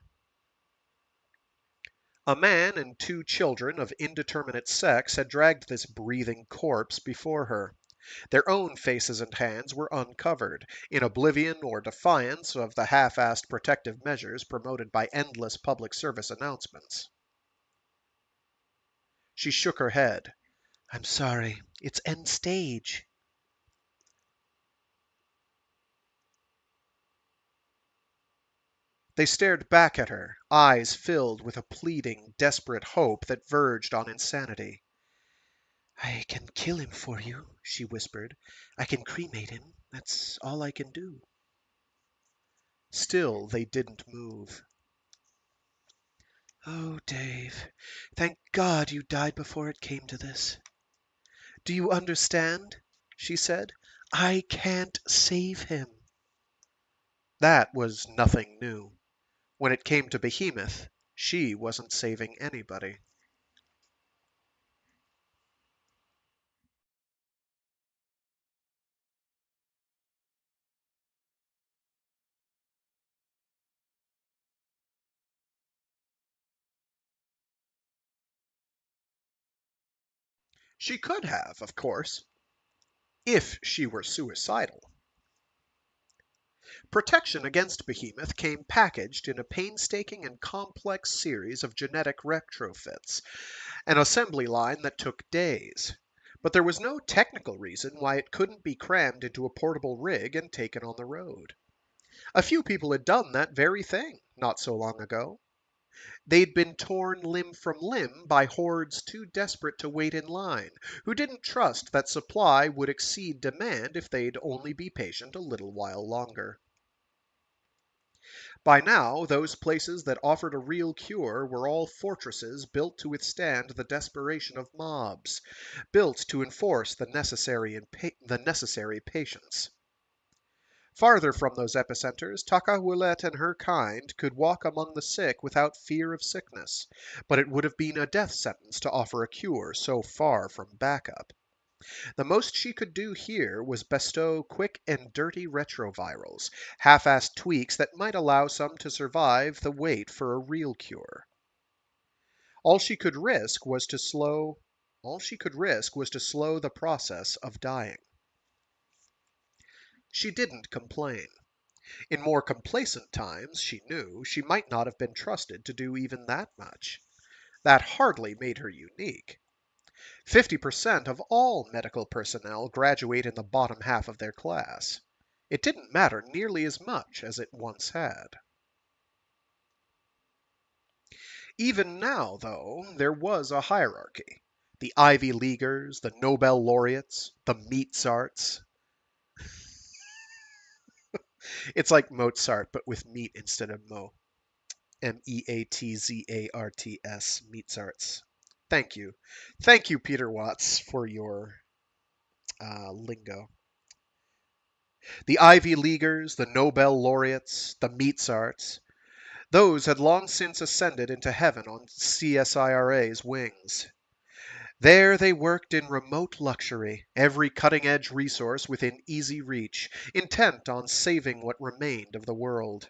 A man and two children of indeterminate sex had dragged this breathing corpse before her. Their own faces and hands were uncovered, in oblivion or defiance of the half-assed protective measures promoted by endless public service announcements. She shook her head. "I'm sorry. It's end stage." They stared back at her, eyes filled with a pleading, desperate hope that verged on insanity. "I can kill him for you," she whispered. "I can cremate him. That's all I can do." Still they didn't move. "Oh, Dave, thank God you died before it came to this." "Do you understand?" she said. "I can't save him." That was nothing new. When it came to Behemoth, she wasn't saving anybody. She could have, of course, if she were suicidal. Protection against Behemoth came packaged in a painstaking and complex series of genetic retrofits, an assembly line that took days. But there was no technical reason why it couldn't be crammed into a portable rig and taken on the road. A few people had done that very thing not so long ago. They'd been torn limb from limb by hordes too desperate to wait in line, who didn't trust that supply would exceed demand if they'd only be patient a little while longer. By now, those places that offered a real cure were all fortresses built to withstand the desperation of mobs, built to enforce the necessary patience. Farther from those epicenters, Taka and her kind could walk among the sick without fear of sickness, but it would have been a death sentence to offer a cure so far from backup. The most she could do here was bestow quick and dirty retrovirals, half-assed tweaks that might allow some to survive the wait for a real cure. All she could risk was to slow the process of dying. She didn't complain. In more complacent times, she knew, she might not have been trusted to do even that much. That hardly made her unique. 50% of all medical personnel graduate in the bottom half of their class. It didn't matter nearly as much as it once had. Even now, though, there was a hierarchy. The Ivy Leaguers, the Nobel laureates, the meat czarts. It's like Mozart, but with meat instead of mo. Meatzarts. Meatzarts. Thank you. Thank you, Peter Watts, for your lingo. The Ivy Leaguers, the Nobel laureates, the Meatzarts, those had long since ascended into heaven on CSIRA's wings. There they worked in remote luxury, every cutting-edge resource within easy reach, intent on saving what remained of the world.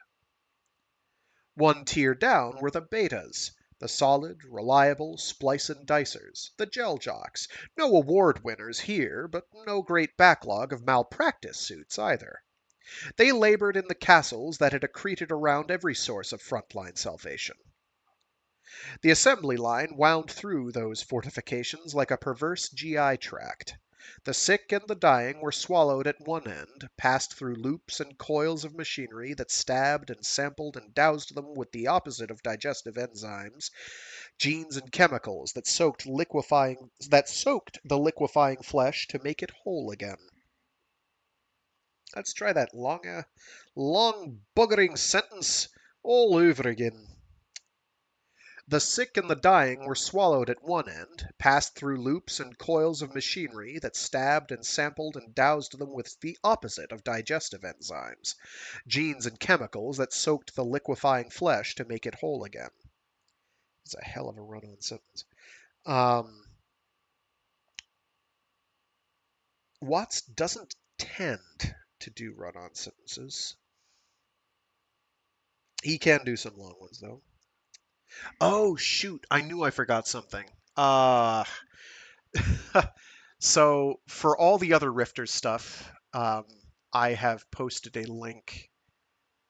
One tier down were the betas, the solid, reliable splice and dicers, the gel jocks. No award winners here, but no great backlog of malpractice suits either. They labored in the castles that had accreted around every source of frontline salvation. The assembly line wound through those fortifications like a perverse GI tract. The sick and the dying were swallowed at one end, passed through loops and coils of machinery that stabbed and sampled and doused them with the opposite of digestive enzymes, genes and chemicals that soaked the liquefying flesh to make it whole again. Let's try that long buggering sentence all over again. The sick and the dying were swallowed at one end, passed through loops and coils of machinery that stabbed and sampled and doused them with the opposite of digestive enzymes, genes and chemicals that soaked the liquefying flesh to make it whole again. It's a hell of a run-on sentence. Watts doesn't tend to do run-on sentences. He can do some long ones, though. Oh, shoot. I knew I forgot something. So for all the other Rifters stuff, I have posted a link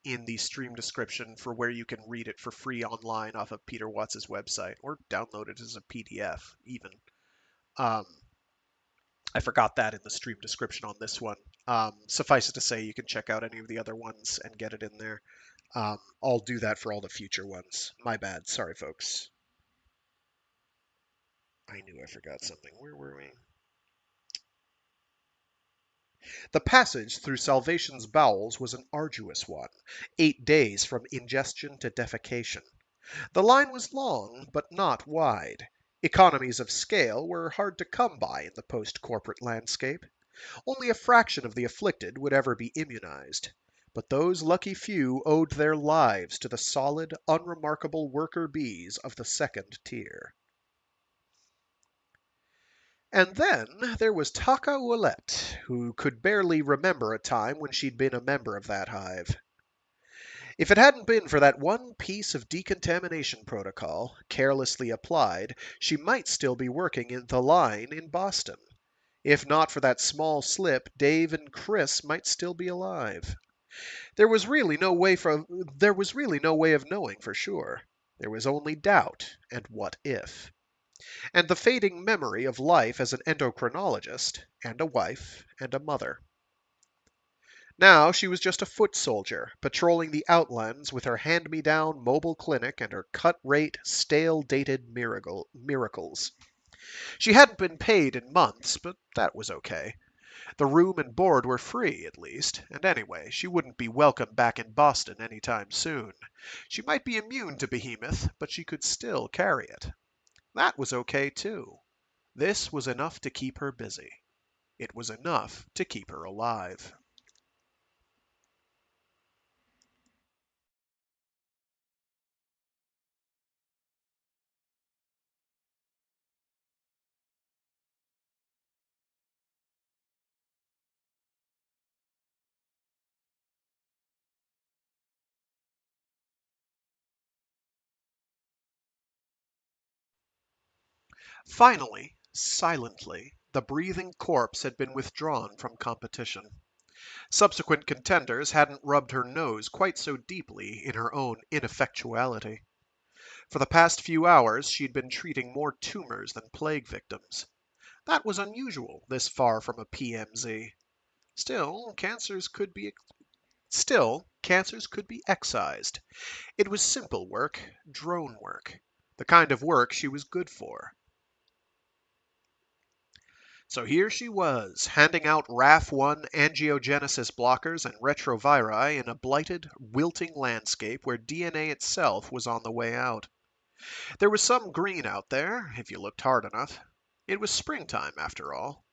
in the stream description for where you can read it for free online off of Peter Watts's website, or download it as a PDF even. Um, I forgot that in the stream description on this one. Suffice it to say, you can check out any of the other ones and get it in there. I'll do that for all the future ones. My bad. Sorry, folks. I knew I forgot something. Where were we? The passage through Salvation's bowels was an arduous one, 8 days from ingestion to defecation. The line was long, but not wide. Economies of scale were hard to come by in the post-corporate landscape. Only a fraction of the afflicted would ever be immunized. But those lucky few owed their lives to the solid, unremarkable worker bees of the second tier. And then there was Taka Ouellette, who could barely remember a time when she'd been a member of that hive. If it hadn't been for that one piece of decontamination protocol, carelessly applied, she might still be working in the line in Boston. If not for that small slip, Dave and Chris might still be alive. There was really no way of knowing for sure. There was only doubt and what if. And the fading memory of life as an endocrinologist, and a wife, and a mother. Now she was just a foot soldier, patrolling the outlands with her hand-me-down mobile clinic and her cut-rate, stale-dated miracles. She hadn't been paid in months, but that was okay. The room and board were free, at least, and anyway, she wouldn't be welcome back in Boston any time soon. She might be immune to Behemoth, but she could still carry it. That was okay, too. This was enough to keep her busy. It was enough to keep her alive. Finally, silently, the breathing corpse had been withdrawn from competition. Subsequent contenders hadn't rubbed her nose quite so deeply in her own ineffectuality. For the past few hours, she'd been treating more tumors than plague victims. That was unusual, this far from a PMZ. Still, cancers could be excised. It was simple work, drone work, the kind of work she was good for. So here she was, handing out RAF-1 angiogenesis blockers and retroviri in a blighted, wilting landscape where DNA itself was on the way out. There was some green out there, if you looked hard enough. It was springtime, after all.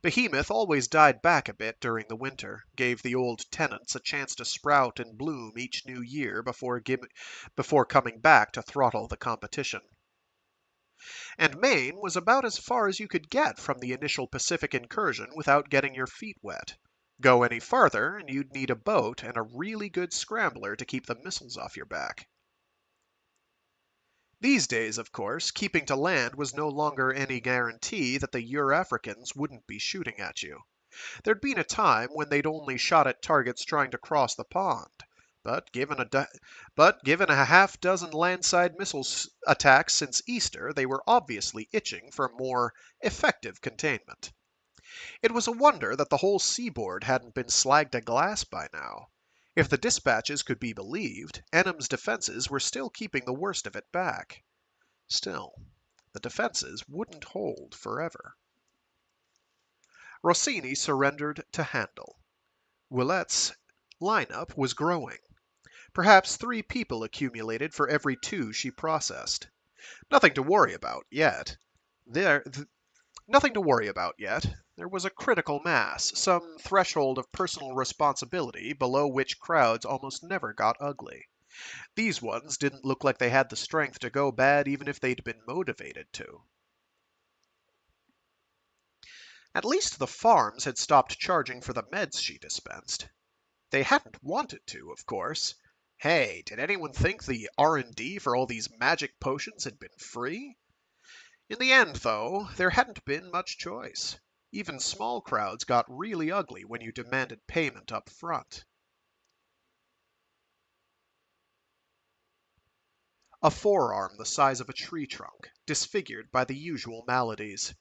Behemoth always died back a bit during the winter, gave the old tenants a chance to sprout and bloom each new year before coming back to throttle the competition. And Maine was about as far as you could get from the initial Pacific incursion without getting your feet wet. Go any farther, and you'd need a boat and a really good scrambler to keep the missiles off your back. These days, of course, keeping to land was no longer any guarantee that the Eurafricans wouldn't be shooting at you. There'd been a time when they'd only shot at targets trying to cross the pond, but given a half dozen landside missiles attacks since Easter, they were obviously itching for more effective containment. It was a wonder that the whole seaboard hadn't been slagged to glass by now. If the dispatches could be believed, Enum's defenses were still keeping the worst of it back. Still, the defenses wouldn't hold forever. Rossini surrendered to Handel. Willette's lineup was growing. Perhaps 3 people accumulated for every 2 she processed. Nothing to worry about yet. Nothing to worry about yet. There was a critical mass, some threshold of personal responsibility below which crowds almost never got ugly. These ones didn't look like they had the strength to go bad even if they'd been motivated to. At least the farms had stopped charging for the meds she dispensed. They hadn't wanted to, of course. Hey, did anyone think the R&D for all these magic potions had been free? In the end, though, there hadn't been much choice. Even small crowds got really ugly when you demanded payment up front. A forearm the size of a tree trunk, disfigured by the usual maladies.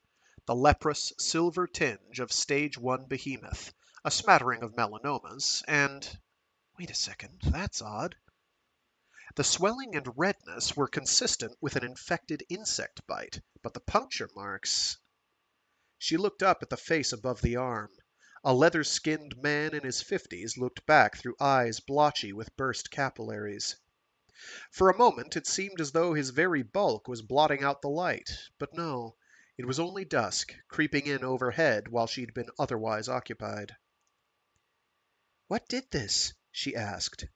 The leprous silver tinge of stage 1 behemoth, a smattering of melanomas, and... Wait a second, that's odd. The swelling and redness were consistent with an infected insect bite, but the puncture marks... She looked up at the face above the arm. A leather-skinned man in his 50s looked back through eyes blotchy with burst capillaries. For a moment it seemed as though his very bulk was blotting out the light, but no, it was only dusk, creeping in overhead while she'd been otherwise occupied. "What did this?" she asked.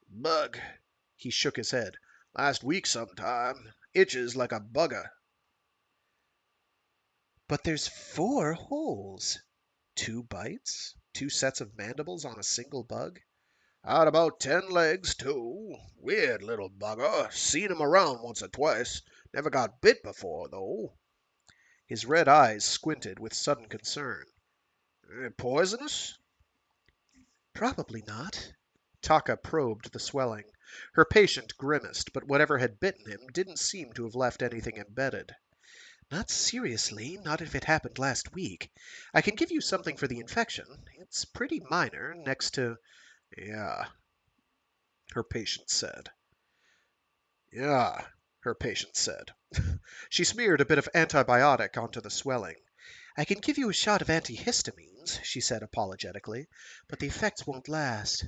Bug. He shook his head. Last week sometime. Itches like a bugger. But there's 4 holes. 2 bites? 2 sets of mandibles on a single bug? Had about 10 legs, too. Weird little bugger. Seen him around once or twice. Never got bit before, though. His red eyes squinted with sudden concern. Poisonous? Probably not. Taka probed the swelling. Her patient grimaced, but whatever had bitten him didn't seem to have left anything embedded. Not seriously, not if it happened last week. I can give you something for the infection. It's pretty minor, next to... Yeah, her patient said. Yeah, her patient said. She smeared a bit of antibiotic onto the swelling. I can give you a shot of antihistamines, she said apologetically, but the effects won't last.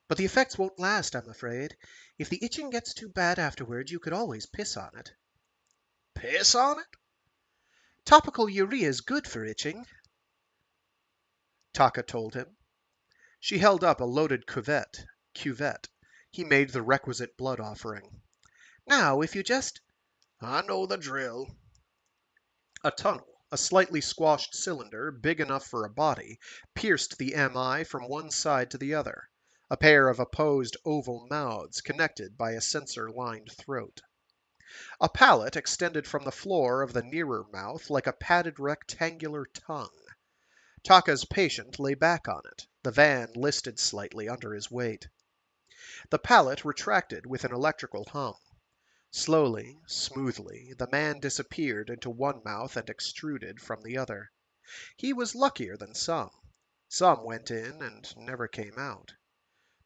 I'm afraid. If the itching gets too bad afterward, you could always piss on it. Piss on it? Topical urea is good for itching, Taka told him. She held up a loaded cuvette. He made the requisite blood offering. Now, if you just... I know the drill. A tunnel, a slightly squashed cylinder, big enough for a body, pierced the MI from one side to the other. A pair of opposed oval mouths connected by a sensor-lined throat. A pallet extended from the floor of the nearer mouth like a padded rectangular tongue. Taka's patient lay back on it, the van listed slightly under his weight. The pallet retracted with an electrical hum. Slowly, smoothly, the man disappeared into one mouth and extruded from the other. He was luckier than some. Some went in and never came out.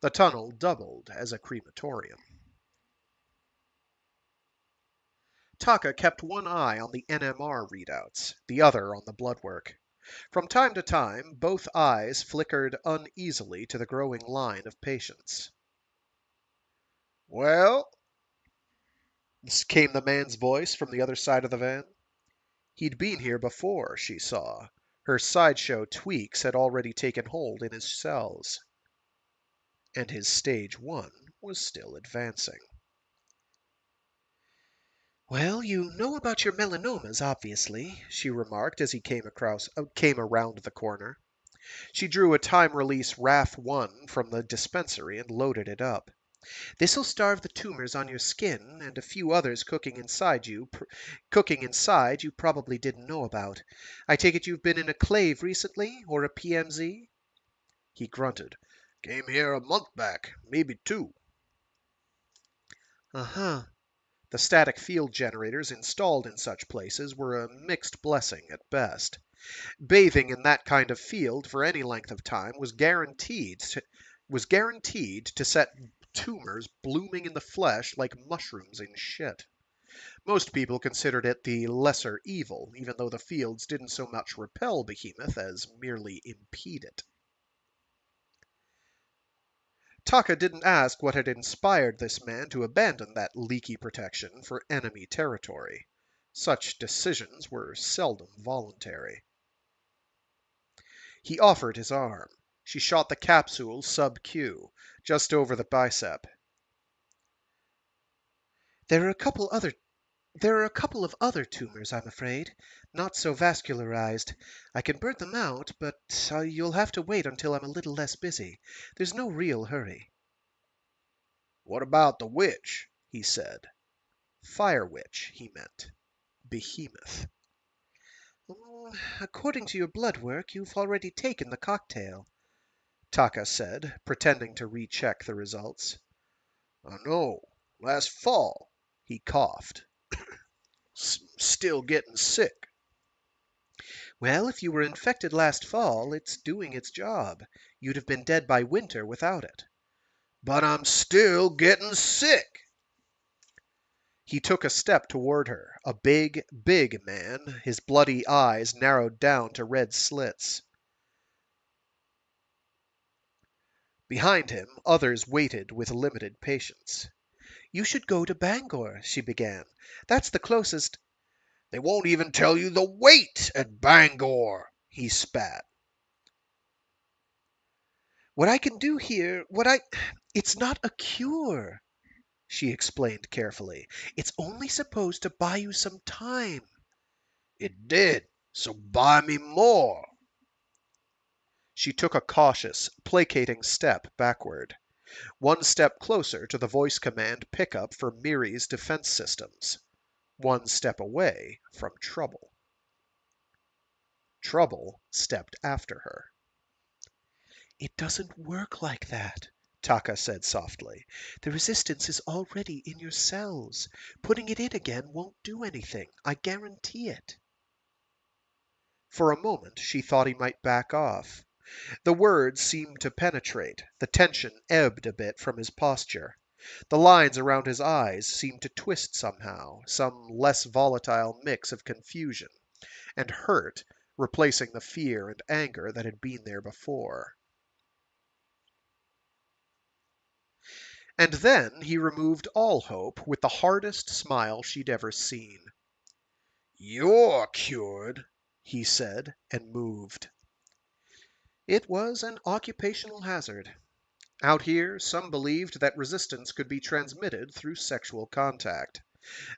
The tunnel doubled as a crematorium. Taka kept one eye on the NMR readouts, the other on the blood work. From time to time, both eyes flickered uneasily to the growing line of patients. Well, Came the man's voice from the other side of the van. He'd been here before, she saw. Her sideshow tweaks had already taken hold in his cells. And his stage 1 was still advancing. "Well, you know about your melanomas, obviously," she remarked as he came around the corner. She drew a time-release RAF-1 from the dispensary and loaded it up. "This'll starve the tumors on your skin and a few others cooking inside you probably didn't know about. I take it you've been in a clave recently, or a PMZ?" He grunted. came here a month back, maybe 2. Uh-huh. The static field generators installed in such places were a mixed blessing at best. Bathing in that kind of field for any length of time was guaranteed to set tumors blooming in the flesh like mushrooms in shit. Most people considered it the lesser evil, even though the fields didn't so much repel Behemoth as merely impede it. Taka didn't ask what had inspired this man to abandon that leaky protection for enemy territory. Such decisions were seldom voluntary. He offered his arm. She shot the capsule sub-Q, just over the bicep. There are a couple of other tumors, I'm afraid. Not so vascularized. I can burn them out, but you'll have to wait until I'm a little less busy. There's no real hurry. What about the witch? He said. Fire Witch, he meant. Behemoth. According to your blood work, you've already taken the cocktail, Taka said, pretending to recheck the results. I know. Last fall. He coughed. Still getting sick. Well, if you were infected last fall, it's doing its job. You'd have been dead by winter without it. But I'm still getting sick. He took a step toward her, a big, big man, his bloody eyes narrowed down to red slits. Behind him, others waited with limited patience. You should go to Bangor, she began. That's the closest. They won't even tell you the weight at Bangor, he spat. What I can do here, It's not a cure, she explained carefully. It's only supposed to buy you some time. It did, so buy me more. She took a cautious, placating step backward. One step closer to the voice command pickup for Miri's defense systems. One step away from trouble. Trouble stepped after her. It doesn't work like that, Taka said softly. The resistance is already in your cells. Putting it in again won't do anything. I guarantee it. For a moment she thought he might back off. The words seemed to penetrate. The tension ebbed a bit from his posture. The lines around his eyes seemed to twist somehow, some less volatile mix of confusion and hurt replacing the fear and anger that had been there before. And then he removed all hope with the hardest smile she'd ever seen. You're cured, He said, and moved. It was an occupational hazard. Out here, some believed that resistance could be transmitted through sexual contact.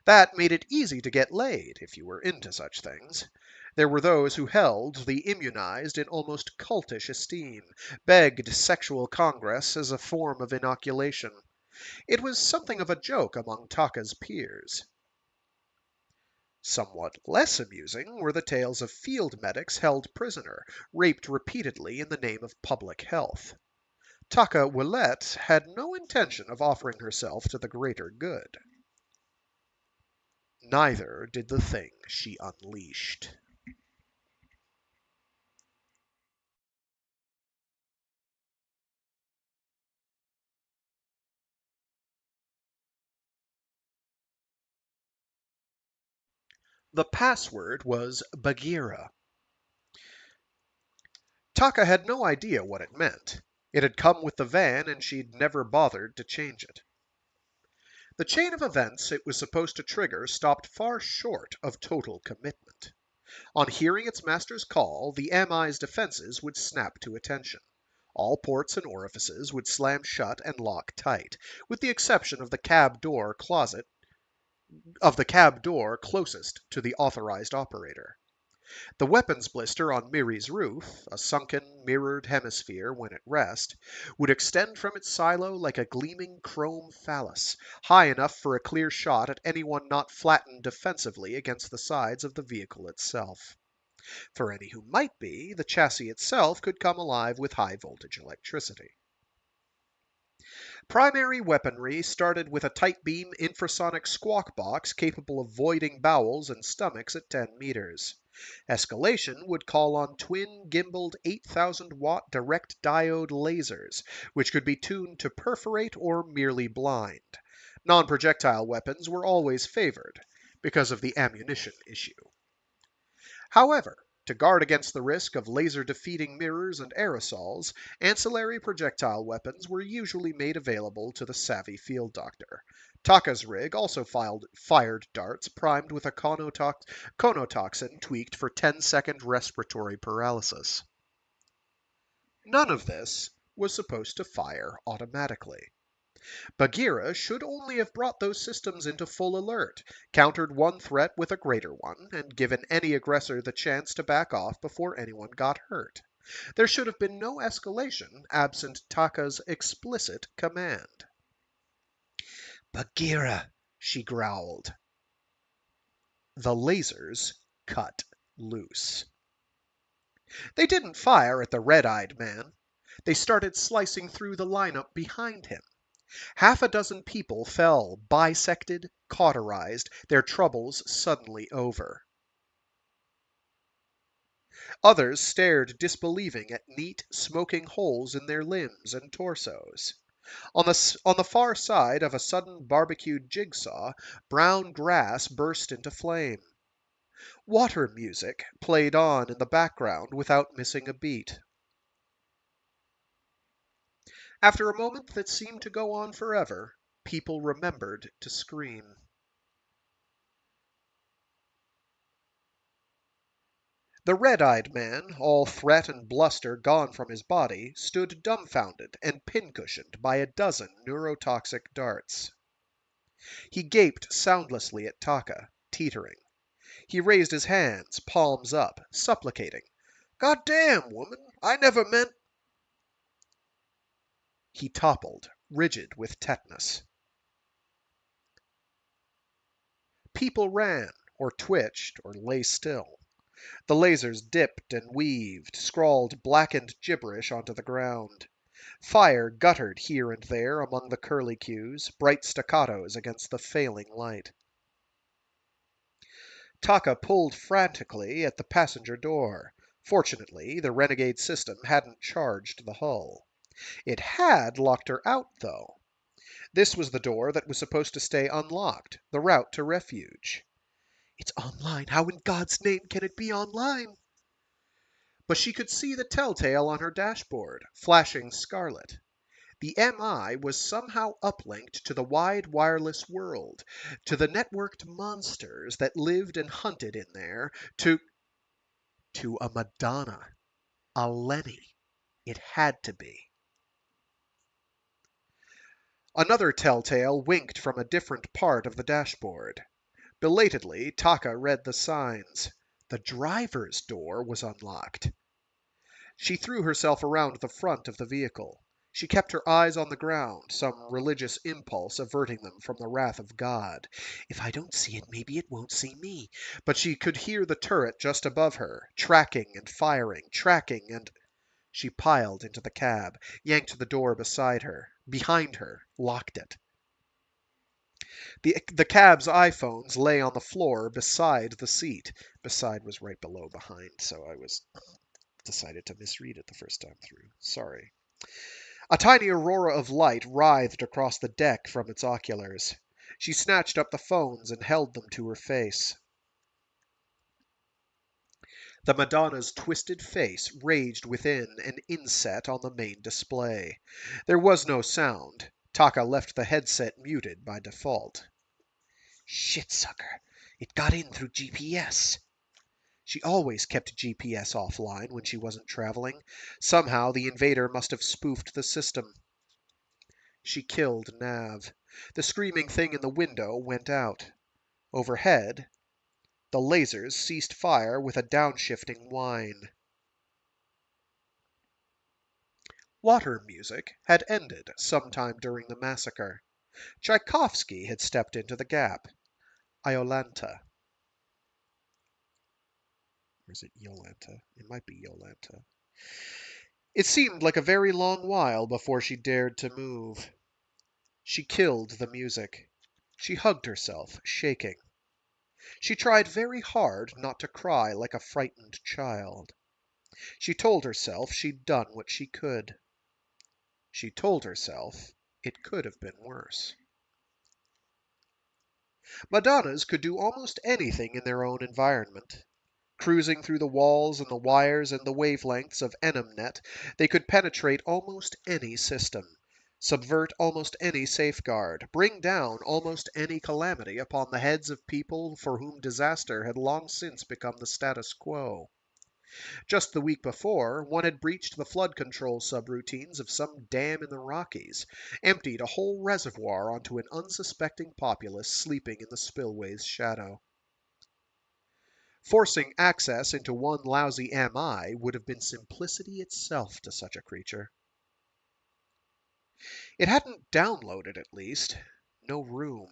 That made it easy to get laid, if you were into such things. There were those who held the immunized in almost cultish esteem, begged sexual congress as a form of inoculation. It was something of a joke among Taka's peers. Somewhat less amusing were the tales of field medics held prisoner, raped repeatedly in the name of public health. Taka Willette had no intention of offering herself to the greater good. Neither did the thing she unleashed. The password was Bagheera. Taka had no idea what it meant. It had come with the van and she'd never bothered to change it. The chain of events it was supposed to trigger stopped far short of total commitment. On hearing its master's call, the MI's defenses would snap to attention. All ports and orifices would slam shut and lock tight, with the exception of the cab door closest to the authorized operator. The weapons blister on Miri's roof, a sunken, mirrored hemisphere when at rest, would extend from its silo like a gleaming chrome phallus, high enough for a clear shot at anyone not flattened defensively against the sides of the vehicle itself. For any who might be, the chassis itself could come alive with high voltage electricity. Primary weaponry started with a tight beam infrasonic squawk box capable of voiding bowels and stomachs at 10 meters. Escalation would call on twin gimbaled 8,000-watt direct diode lasers, which could be tuned to perforate or merely blind. Non-projectile weapons were always favored because of the ammunition issue. However, to guard against the risk of laser-defeating mirrors and aerosols, ancillary projectile weapons were usually made available to the savvy field doctor. Taka's rig also fired darts primed with a conotoxin tweaked for 10-second respiratory paralysis. None of this was supposed to fire automatically. Bagheera should only have brought those systems into full alert, countered one threat with a greater one, and given any aggressor the chance to back off before anyone got hurt. There should have been no escalation absent Taka's explicit command. "Bagheera," she growled. The lasers cut loose. They didn't fire at the red-eyed man. They started slicing through the lineup behind him. Half a dozen people fell, bisected, cauterized, their troubles suddenly over. Others stared disbelieving at neat, smoking holes in their limbs and torsos. On the far side of a sudden barbecued jigsaw, brown grass burst into flame. Water music played on in the background without missing a beat. After a moment that seemed to go on forever, people remembered to scream. The red-eyed man, all threat and bluster gone from his body, stood dumbfounded and pincushioned by a dozen neurotoxic darts. He gaped soundlessly at Taka, teetering. He raised his hands, palms up, supplicating. "God damn, woman! I never meant—" He toppled, rigid with tetanus. People ran, or twitched, or lay still. The lasers dipped and weaved, scrawled blackened gibberish onto the ground. Fire guttered here and there among the curlicues, bright staccatos against the failing light. Taka pulled frantically at the passenger door. Fortunately, the renegade system hadn't charged the hull. It had locked her out, though. This was the door that was supposed to stay unlocked, the route to refuge. "It's online. How in God's name can it be online?" But she could see the telltale on her dashboard, flashing scarlet. The MI was somehow uplinked to the wide wireless world, to the networked monsters that lived and hunted in there, to a Madonna, a Lenie. It had to be. Another telltale winked from a different part of the dashboard. Belatedly, Taka read the signs. The driver's door was unlocked. She threw herself around the front of the vehicle. She kept her eyes on the ground, some religious impulse averting them from the wrath of God. If I don't see it, maybe it won't see me. But she could hear the turret just above her, tracking and firing, tracking and... She piled into the cab, yanked the door behind her, locked it. The cab's iPhones lay on the floor beside the seat. Beside was right below behind, so I decided to misread it the first time through. Sorry. A tiny aurora of light writhed across the deck from its oculars. She snatched up the phones and held them to her face. The Madonna's twisted face raged within an inset on the main display. There was no sound. Taka left the headset muted by default. Shit sucker. It got in through GPS. She always kept GPS offline when she wasn't traveling. Somehow the invader must have spoofed the system. She killed Nav. The screaming thing in the window went out. Overhead, the lasers ceased fire with a downshifting whine. Water music had ended sometime during the massacre. Tchaikovsky had stepped into the gap. Iolanta. Or is it Yolanta? It might be Yolanta. It seemed like a very long while before she dared to move. She killed the music. She hugged herself, shaking. She tried very hard not to cry like a frightened child. She told herself she'd done what she could. She told herself it could have been worse. Madonnas could do almost anything in their own environment. Cruising through the walls and the wires and the wavelengths of EnumNet, they could penetrate almost any system, subvert almost any safeguard, bring down almost any calamity upon the heads of people for whom disaster had long since become the status quo. Just the week before, one had breached the flood control subroutines of some dam in the Rockies, emptied a whole reservoir onto an unsuspecting populace sleeping in the spillway's shadow. Forcing access into one lousy MI would have been simplicity itself to such a creature. It hadn't downloaded, at least. No room.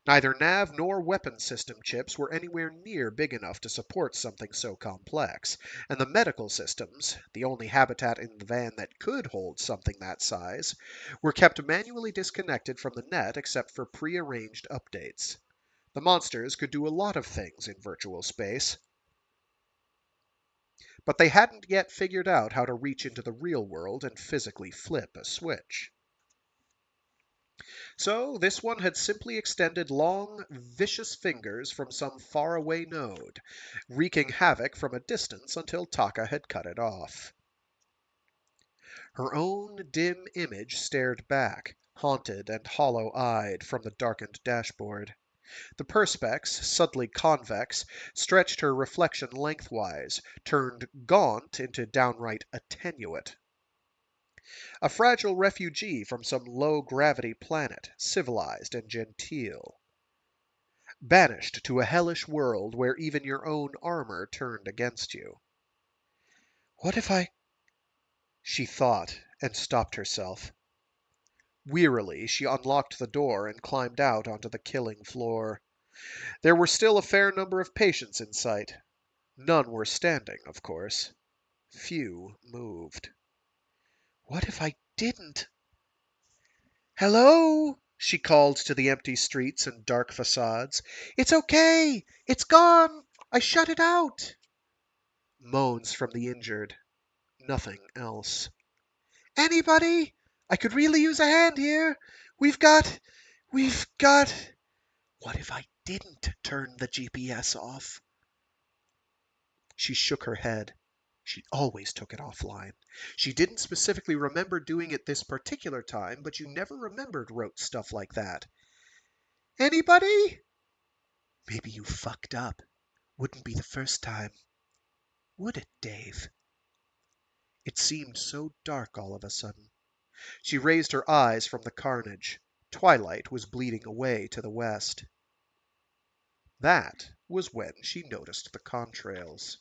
Neither nav nor weapon system chips were anywhere near big enough to support something so complex, and the medical systems, the only habitat in the van that could hold something that size, were kept manually disconnected from the net except for pre-arranged updates. The monsters could do a lot of things in virtual space, but they hadn't yet figured out how to reach into the real world and physically flip a switch. So this one had simply extended long, vicious fingers from some faraway node, wreaking havoc from a distance until Taka had cut it off. Her own dim image stared back, haunted and hollow-eyed, from the darkened dashboard. The perspex, subtly convex, stretched her reflection lengthwise, turned gaunt into downright attenuate. A fragile refugee from some low-gravity planet, civilized and genteel. Banished to a hellish world where even your own armor turned against you. What if I... She thought, and stopped herself. Wearily, she unlocked the door and climbed out onto the killing floor. There were still a fair number of patients in sight. None were standing, of course. Few moved. What if I didn't? Hello? She called to the empty streets and dark facades. It's okay! It's gone! I shut it out! Moans from the injured. Nothing else. Anybody? I could really use a hand here. We've got... What if I didn't turn the GPS off? She shook her head. She always took it offline. She didn't specifically remember doing it this particular time, but you never remembered wrote stuff like that. Anybody? Maybe you fucked up. Wouldn't be the first time. Would it, Dave? It seemed so dark all of a sudden. She raised her eyes from the carnage. Twilight was bleeding away to the west. That was when she noticed the contrails.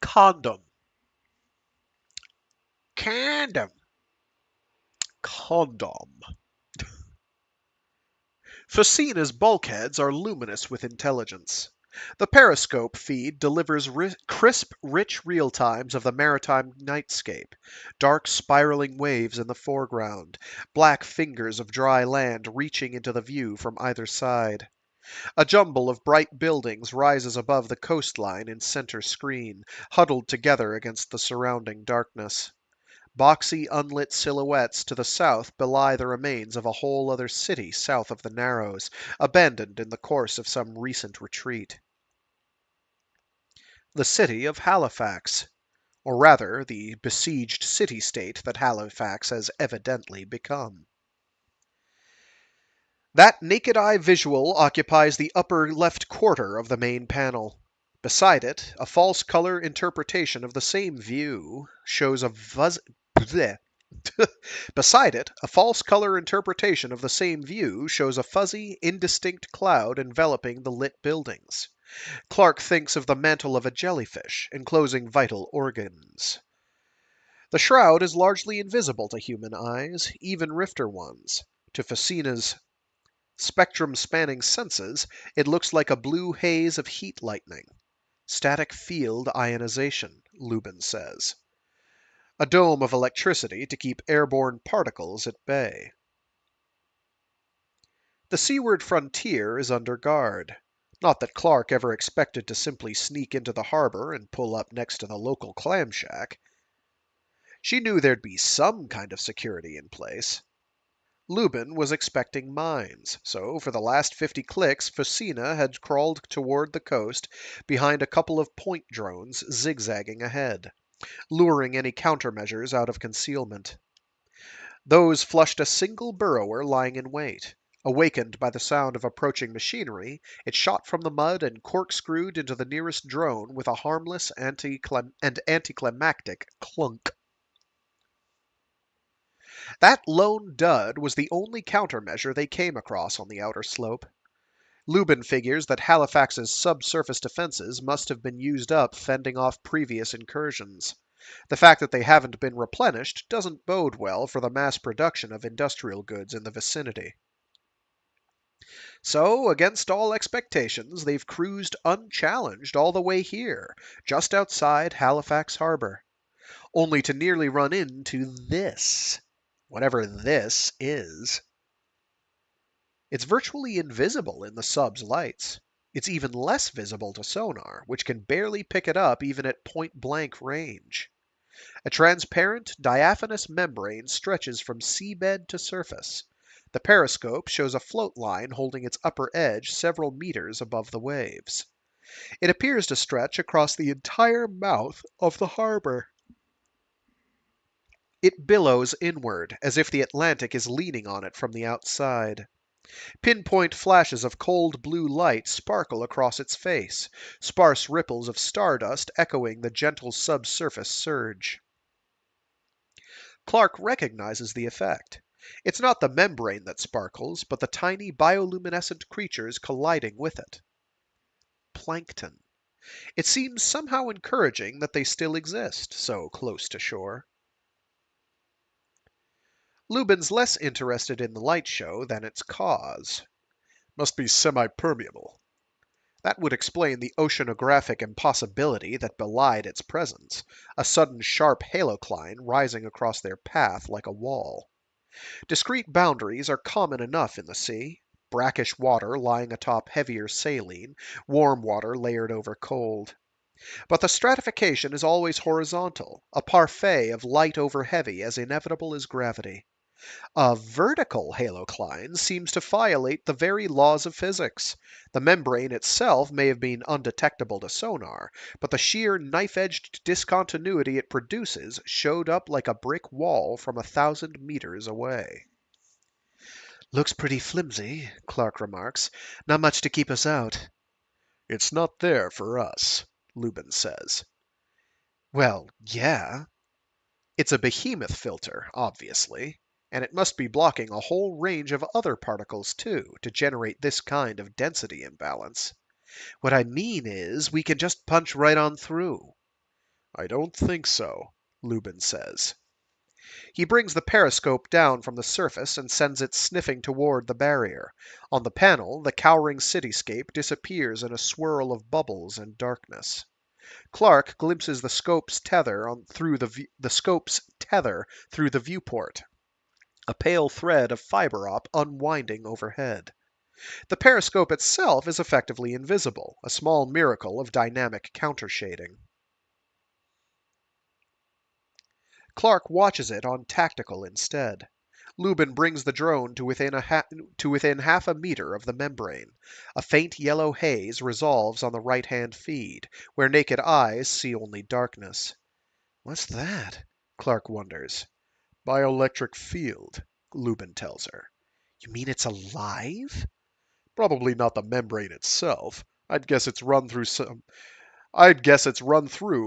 Condom. Condom. Condom. Facina's bulkheads are luminous with intelligence. The periscope feed delivers crisp, rich real times of the maritime nightscape, dark spiraling waves in the foreground, black fingers of dry land reaching into the view from either side. A jumble of bright buildings rises above the coastline in center screen, huddled together against the surrounding darkness. Boxy, unlit silhouettes to the south belie the remains of a whole other city south of the Narrows, abandoned in the course of some recent retreat. The city of Halifax, or rather, the besieged city-state that Halifax has evidently become. That naked-eye visual occupies the upper left quarter of the main panel. Beside it, a false color interpretation of the same view shows a Beside it, a false color interpretation of the same view shows a fuzzy, indistinct cloud enveloping the lit buildings. Clarke thinks of the mantle of a jellyfish, enclosing vital organs. The shroud is largely invisible to human eyes, even rifter ones. To Facina's spectrum-spanning senses, it looks like a blue haze of heat lightning. Static field ionization, Lubin says. A dome of electricity to keep airborne particles at bay. The seaward frontier is under guard. Not that Clarke ever expected to simply sneak into the harbor and pull up next to the local clam shack. She knew there'd be some kind of security in place. Lubin was expecting mines, so for the last 50 clicks, Facina had crawled toward the coast behind a couple of point drones zigzagging ahead, luring any countermeasures out of concealment. Those flushed a single burrower lying in wait. Awakened by the sound of approaching machinery, it shot from the mud and corkscrewed into the nearest drone with a harmless anticlimactic clunk. That lone dud was the only countermeasure they came across on the outer slope. Lubin figures that Halifax's subsurface defenses must have been used up fending off previous incursions. The fact that they haven't been replenished doesn't bode well for the mass production of industrial goods in the vicinity. So, against all expectations, they've cruised unchallenged all the way here, just outside Halifax Harbor, only to nearly run into this. Whatever this is. It's virtually invisible in the sub's lights. It's even less visible to sonar, which can barely pick it up even at point-blank range. A transparent, diaphanous membrane stretches from seabed to surface. The periscope shows a float line holding its upper edge several meters above the waves. It appears to stretch across the entire mouth of the harbor. It billows inward, as if the Atlantic is leaning on it from the outside. Pinpoint flashes of cold blue light sparkle across its face, sparse ripples of stardust echoing the gentle subsurface surge. Clarke recognizes the effect. It's not the membrane that sparkles, but the tiny bioluminescent creatures colliding with it. Plankton. It seems somehow encouraging that they still exist, so close to shore. Lubin's less interested in the light show than its cause. Must be semi-permeable. That would explain the oceanographic impossibility that belied its presence, a sudden sharp halocline rising across their path like a wall. Discrete boundaries are common enough in the sea. Brackish water lying atop heavier saline, warm water layered over cold. But the stratification is always horizontal, a parfait of light over heavy as inevitable as gravity. A vertical halocline seems to violate the very laws of physics. The membrane itself may have been undetectable to sonar, but the sheer knife-edged discontinuity it produces showed up like a brick wall from 1,000 meters away. Looks pretty flimsy, Clarke remarks. Not much to keep us out. It's not there for us, Lubin says. Well, yeah. It's a Behemoth filter, obviously. And it must be blocking a whole range of other particles, too, to generate this kind of density imbalance. What I mean is, we can just punch right on through. I don't think so, Lubin says. He brings the periscope down from the surface and sends it sniffing toward the barrier. On the panel, the cowering cityscape disappears in a swirl of bubbles and darkness. Clarke glimpses the scope's tether through the viewport, a pale thread of fiber unwinding overhead. The periscope itself is effectively invisible, a small miracle of dynamic countershading. Clarke watches it on tactical instead. Lubin brings the drone to within half a meter of the membrane. A faint yellow haze resolves on the right-hand feed, where naked eyes see only darkness. What's that? Clarke wonders. Bioelectric field, Lubin tells her. You mean it's alive? Probably not the membrane itself. I'd guess it's run through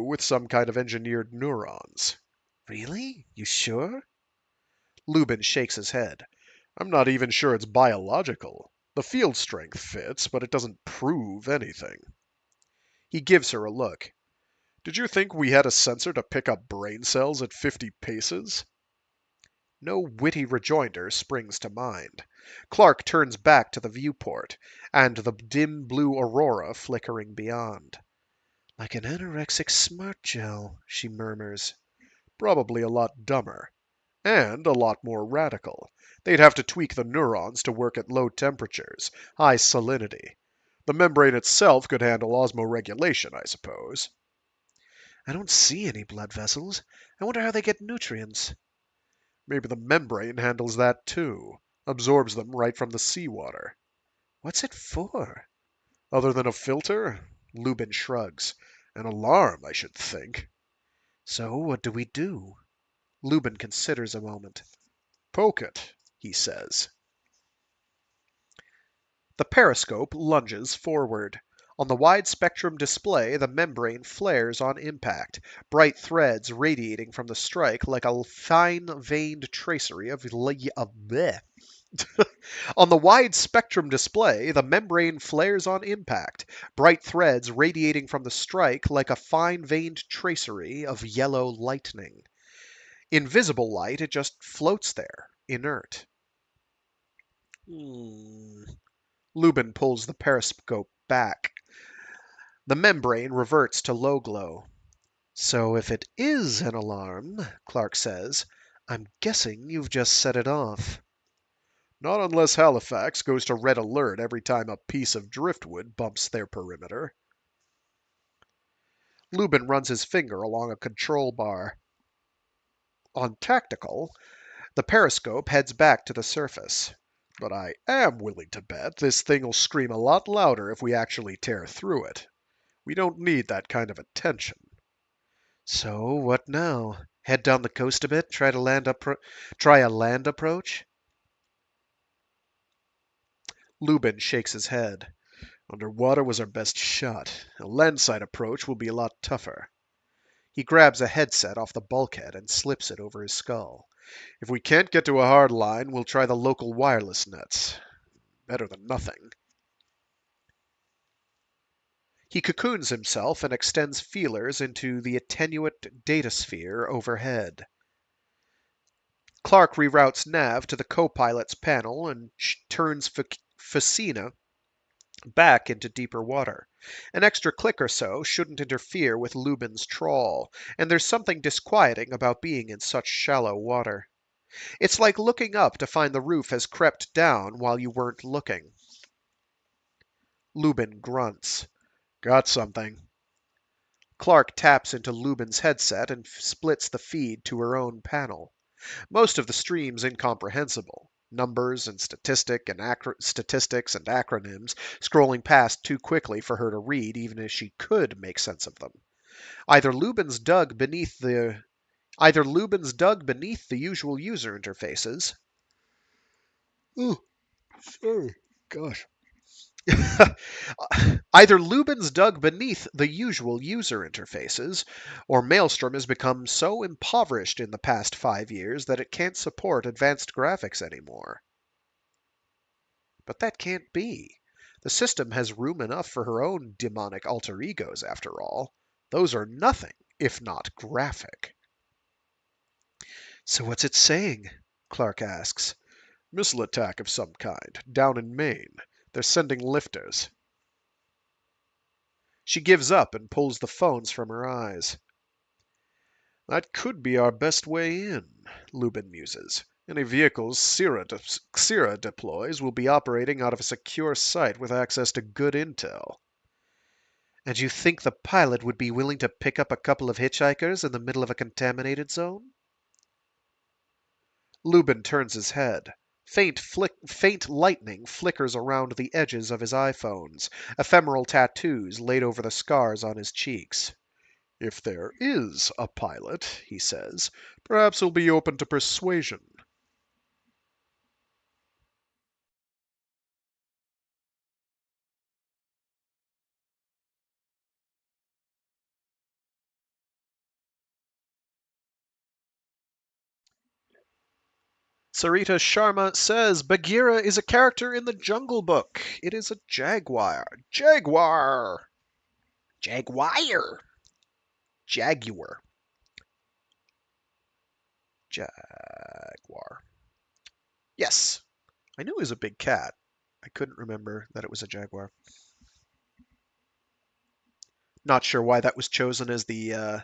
with some kind of engineered neurons. Really? You sure? Lubin shakes his head. I'm not even sure it's biological. The field strength fits, but it doesn't prove anything. He gives her a look. Did you think we had a sensor to pick up brain cells at 50 paces? No witty rejoinder springs to mind. Clarke turns back to the viewport, and the dim blue aurora flickering beyond. Like an anorexic smart gel, she murmurs. Probably a lot dumber. And a lot more radical. They'd have to tweak the neurons to work at low temperatures, high salinity. The membrane itself could handle osmoregulation, I suppose. I don't see any blood vessels. I wonder how they get nutrients. Maybe the membrane handles that too. Absorbs them right from the seawater. What's it for? Other than a filter? Lubin shrugs. An alarm, I should think. So what do we do? Lubin considers a moment. Poke it, he says. The periscope lunges forward. On the wide spectrum display, the membrane flares on impact, bright threads radiating from the strike like a fine-veined tracery of bleh. On the wide spectrum display, the membrane flares on impact, bright threads radiating from the strike like a fine-veined tracery of yellow lightning. In visible light, it just floats there, inert. Lubin pulls the periscope back. The membrane reverts to low glow. So if it is an alarm, Clarke says, I'm guessing you've just set it off. Not unless Halifax goes to red alert every time a piece of driftwood bumps their perimeter. Lubin runs his finger along a control bar. On tactical, the periscope heads back to the surface. But I am willing to bet this thing'll scream a lot louder if we actually tear through it. We don't need that kind of attention. So what now? Head down the coast a bit, try a land approach? Lubin shakes his head. Underwater was our best shot. A landside approach will be a lot tougher. He grabs a headset off the bulkhead and slips it over his skull. If we can't get to a hard line, we'll try the local wireless nets. Better than nothing. He cocoons himself and extends feelers into the attenuate datasphere overhead. Clarke reroutes nav to the co-pilot's panel and turns Facina back into deeper water. An extra click or so shouldn't interfere with Lubin's trawl, and there's something disquieting about being in such shallow water. It's like looking up to find the roof has crept down while you weren't looking. Lubin grunts. Got something. Clarke taps into Lubin's headset and splits the feed to her own panel. Most of the stream's incomprehensible. Numbers and statistics and acronyms scrolling past too quickly for her to read even if she could make sense of them. Either Lubin's dug beneath the usual user interfaces. Oh, sorry. Gosh. Either Lubin's dug beneath the usual user interfaces, or Maelstrom has become so impoverished in the past 5 years that it can't support advanced graphics anymore. But that can't be. The system has room enough for her own demonic alter egos, after all. Those are nothing if not graphic. So what's it saying? Clarke asks. Missile attack of some kind, down in Maine. They're sending lifters. She gives up and pulls the phones from her eyes. That could be our best way in, Lubin muses. Any vehicles Xira deploys will be operating out of a secure site with access to good intel. And you think the pilot would be willing to pick up a couple of hitchhikers in the middle of a contaminated zone? Lubin turns his head. Faint lightning flickers around the edges of his iPhones, ephemeral tattoos laid over the scars on his cheeks. If there is a pilot, he says, perhaps he'll be open to persuasion. Sarita Sharma says Bagheera is a character in the Jungle Book. It is a jaguar. Jaguar! Jaguar! Jaguar. Jaguar. Yes. I knew it was a big cat. I couldn't remember that it was a jaguar. Not sure why that was chosen as the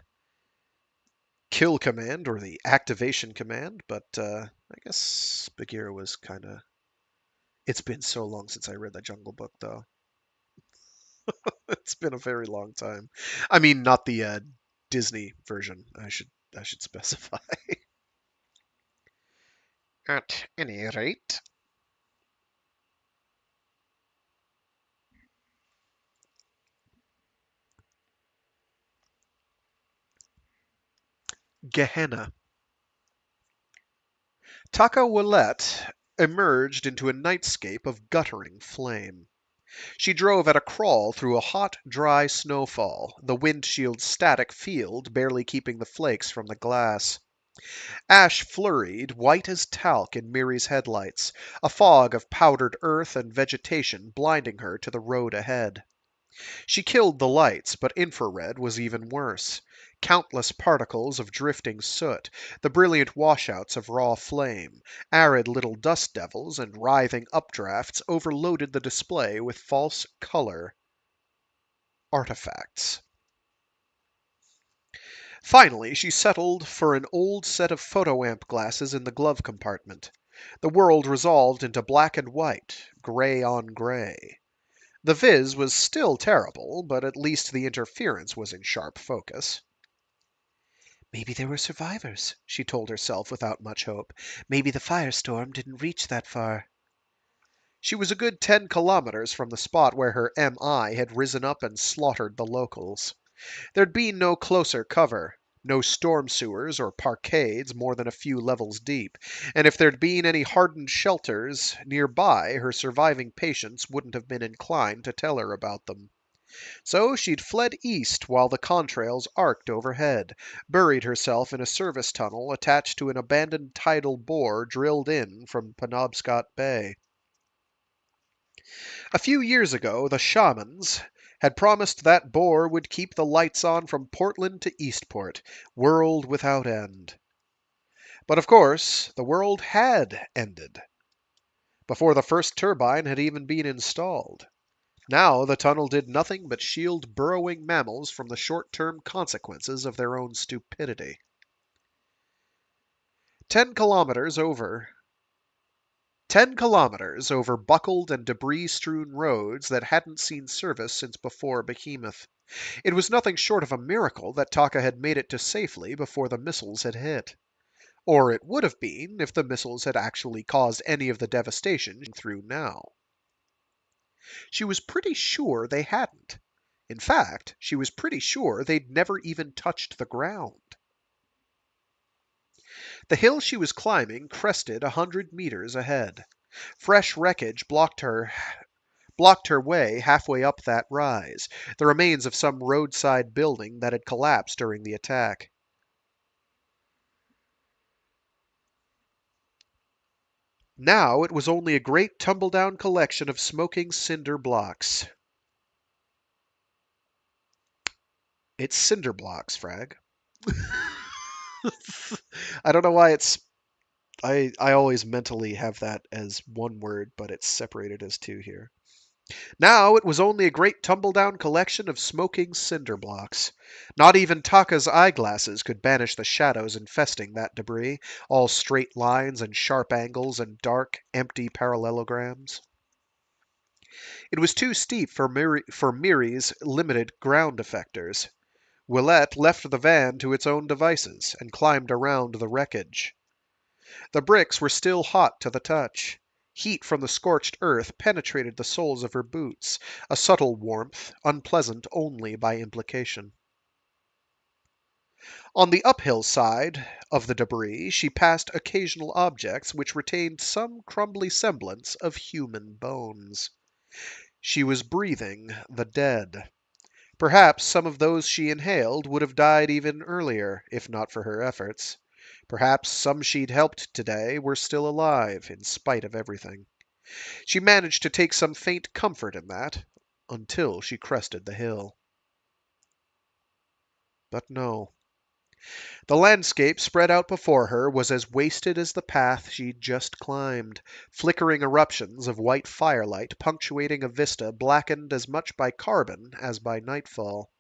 kill command or the activation command, but I guess Bagheera was kind of. It's been so long since I read the Jungle Book, though. It's been a very long time. I mean, not the Disney version. I should specify. At any rate, Gehenna. Taka Willette emerged into a nightscape of guttering flame. She drove at a crawl through a hot, dry snowfall, the windshield static field barely keeping the flakes from the glass. Ash flurried, white as talc in Miri's headlights, a fog of powdered earth and vegetation blinding her to the road ahead. She killed the lights, but infrared was even worse. Countless particles of drifting soot, the brilliant washouts of raw flame, arid little dust devils, and writhing updrafts overloaded the display with false color artifacts. Finally, she settled for an old set of photoamp glasses in the glove compartment. The world resolved into black and white, gray on gray. The viz was still terrible, but at least the interference was in sharp focus. Maybe there were survivors, she told herself without much hope. Maybe the firestorm didn't reach that far. She was a good 10 kilometers from the spot where her MI had risen up and slaughtered the locals. There'd been no closer cover, no storm sewers or parkades more than a few levels deep, and if there'd been any hardened shelters nearby, her surviving patients wouldn't have been inclined to tell her about them. So she'd fled east while the contrails arced overhead, buried herself in a service tunnel attached to an abandoned tidal bore drilled in from Penobscot Bay. A few years ago, the shamans had promised that bore would keep the lights on from Portland to Eastport, world without end. But of course, the world had ended before the first turbine had even been installed. Now the tunnel did nothing but shield burrowing mammals from the short-term consequences of their own stupidity. 10 kilometers over 10 kilometers over buckled and debris-strewn roads that hadn't seen service since before Behemoth. It was nothing short of a miracle that Taka had made it to safely before the missiles had hit. Or it would have been if the missiles had actually caused any of the devastation through now. She was pretty sure they hadn't. In fact, she was pretty sure they'd never even touched the ground. The hill she was climbing crested 100 meters ahead. Fresh wreckage blocked her way halfway up that rise, the remains of some roadside building that had collapsed during the attack. Now it was only a great tumble-down collection of smoking cinder blocks. It's cinder blocks, Frag. I don't know why it's. I always mentally have that as one word, but it's separated as two here. Now it was only a great tumble-down collection of smoking cinder blocks. Not even Taka's eyeglasses could banish the shadows infesting that debris, all straight lines and sharp angles and dark, empty parallelograms. It was too steep for Miri's limited ground effectors. Willette left the van to its own devices and climbed around the wreckage. The bricks were still hot to the touch. Heat from the scorched earth penetrated the soles of her boots, a subtle warmth, unpleasant only by implication. On the uphill side of the debris she passed occasional objects which retained some crumbly semblance of human bones. She was breathing the dead. Perhaps some of those she inhaled would have died even earlier, if not for her efforts. Perhaps some she'd helped today were still alive, in spite of everything. She managed to take some faint comfort in that, until she crested the hill. But no. The landscape spread out before her was as wasted as the path she'd just climbed, flickering eruptions of white firelight punctuating a vista blackened as much by carbon as by nightfall.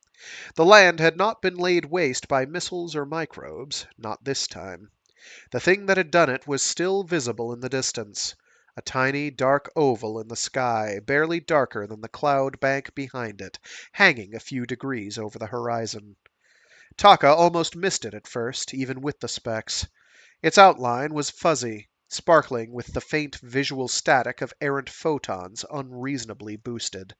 The land had not been laid waste by missiles or microbes, not this time. The thing that had done it was still visible in the distance, a tiny dark oval in the sky, barely darker than the cloud bank behind it, hanging a few degrees over the horizon. Taka almost missed it at first, even with the specks. Its outline was fuzzy, sparkling with the faint visual static of errant photons unreasonably boosted.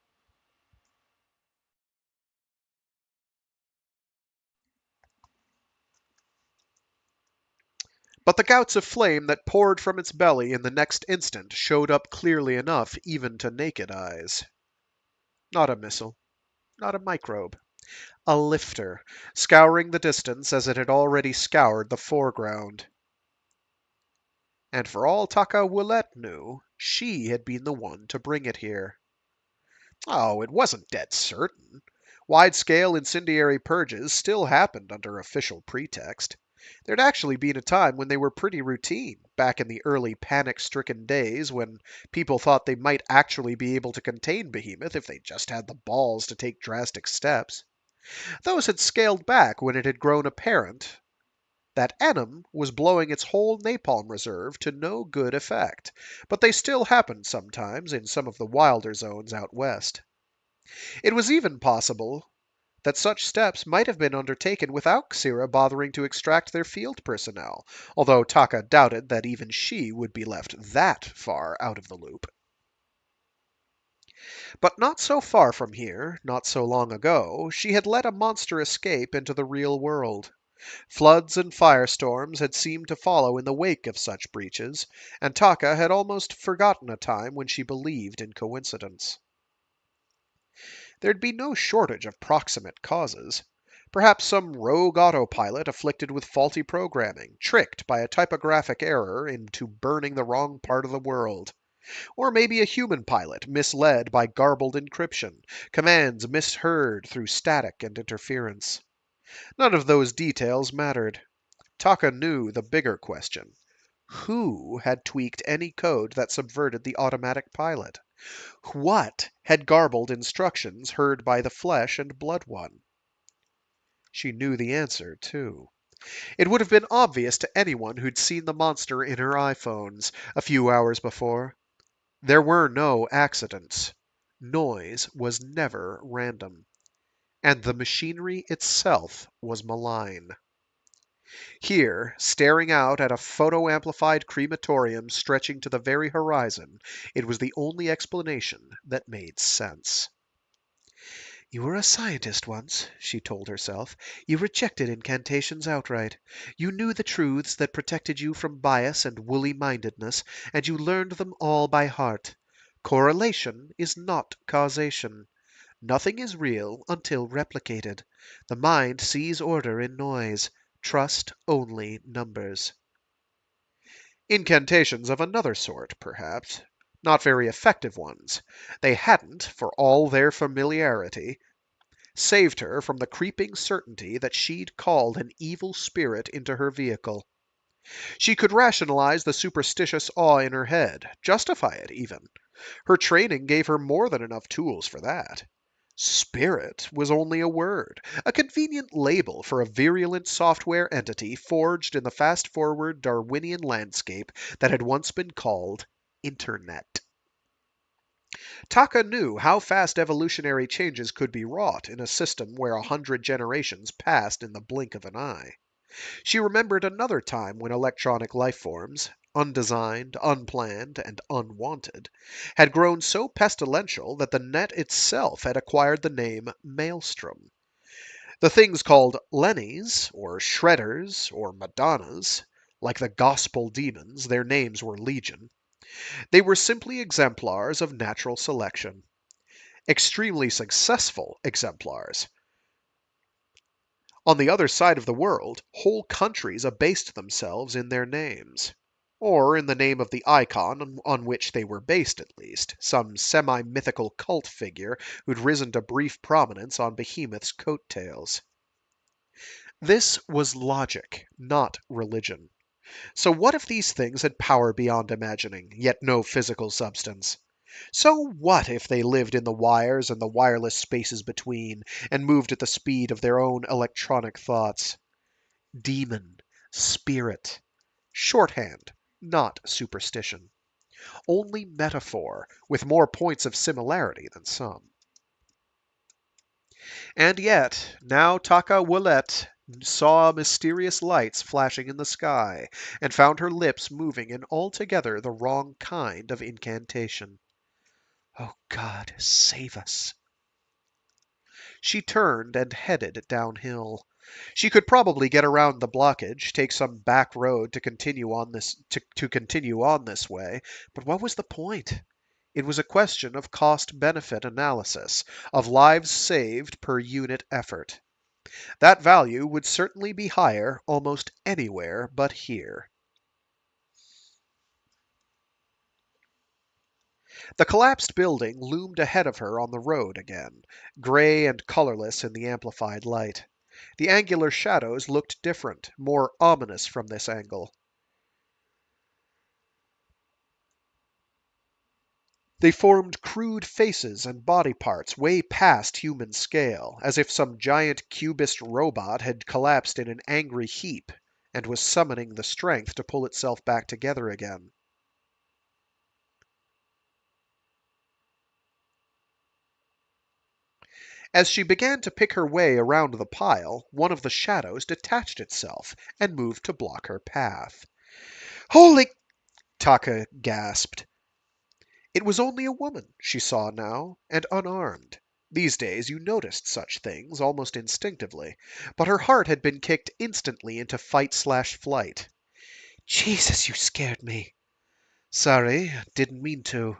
But the gouts of flame that poured from its belly in the next instant showed up clearly enough even to naked eyes. Not a missile, not a microbe. A lifter, scouring the distance as it had already scoured the foreground. And for all Taka Willette knew, she had been the one to bring it here. Oh, it wasn't dead certain. Wide-scale incendiary purges still happened under official pretext. There'd actually been a time when they were pretty routine, back in the early panic-stricken days when people thought they might actually be able to contain Behemoth if they just had the balls to take drastic steps. Those had scaled back when it had grown apparent that Enum was blowing its whole napalm reserve to no good effect, but they still happened sometimes in some of the wilder zones out west. It was even possible that such steps might have been undertaken without Xira bothering to extract their field personnel, although Taka doubted that even she would be left that far out of the loop. But not so far from here, not so long ago, she had let a monster escape into the real world. Floods and firestorms had seemed to follow in the wake of such breaches, and Taka had almost forgotten a time when she believed in coincidence. There'd be no shortage of proximate causes. Perhaps some rogue autopilot afflicted with faulty programming, tricked by a typographic error into burning the wrong part of the world. Or maybe a human pilot misled by garbled encryption, commands misheard through static and interference. None of those details mattered. Taka knew the bigger question. Who had tweaked any code that subverted the automatic pilot? What had garbled instructions heard by the flesh and blood one? She knew the answer, too. It would have been obvious to anyone who'd seen the monster in her iPhones a few hours before. There were no accidents. Noise was never random. And the machinery itself was malign. Here, staring out at a photo-amplified crematorium stretching to the very horizon, it was the only explanation that made sense. "You were a scientist once," she told herself. "You rejected incantations outright. You knew the truths that protected you from bias and woolly-mindedness, and you learned them all by heart. Correlation is not causation. Nothing is real until replicated. The mind sees order in noise. Trust only numbers." Incantations of another sort, perhaps. Not very effective ones. They hadn't, for all their familiarity, saved her from the creeping certainty that she'd called an evil spirit into her vehicle. She could rationalize the superstitious awe in her head, justify it even. Her training gave her more than enough tools for that. Spirit was only a word, a convenient label for a virulent software entity forged in the fast-forward Darwinian landscape that had once been called Internet. Taka knew how fast evolutionary changes could be wrought in a system where 100 generations passed in the blink of an eye. She remembered another time when electronic life forms, undesigned, unplanned, and unwanted, had grown so pestilential that the net itself had acquired the name Maelstrom. The things called Lenies, or Shredders, or Madonnas, like the gospel demons, their names were legion. They were simply exemplars of natural selection. Extremely successful exemplars. On the other side of the world, whole countries abased themselves in their names. Or in the name of the icon on which they were based, at least, some semi-mythical cult figure who'd risen to brief prominence on Behemoth's coattails. This was logic, not religion. So what if these things had power beyond imagining, yet no physical substance? So what if they lived in the wires and the wireless spaces between, and moved at the speed of their own electronic thoughts? Demon, spirit, shorthand, not superstition. Only metaphor, with more points of similarity than some. And yet, now Taka Willette saw mysterious lights flashing in the sky, and found her lips moving in altogether the wrong kind of incantation. Oh God, save us. She turned and headed downhill. She could probably get around the blockage, take some back road to continue on this way, but what was the point? It was a question of cost-benefit analysis, of lives saved per unit effort. That value would certainly be higher almost anywhere but here. The collapsed building loomed ahead of her on the road again, gray and colorless in the amplified light. The angular shadows looked different, more ominous from this angle. They formed crude faces and body parts way past human scale, as if some giant cubist robot had collapsed in an angry heap and was summoning the strength to pull itself back together again. As she began to pick her way around the pile, one of the shadows detached itself and moved to block her path. Holy! Taka gasped. It was only a woman she saw now, and unarmed. These days you noticed such things almost instinctively, but her heart had been kicked instantly into fight/flight. Jesus, you scared me. Sorry, didn't mean to.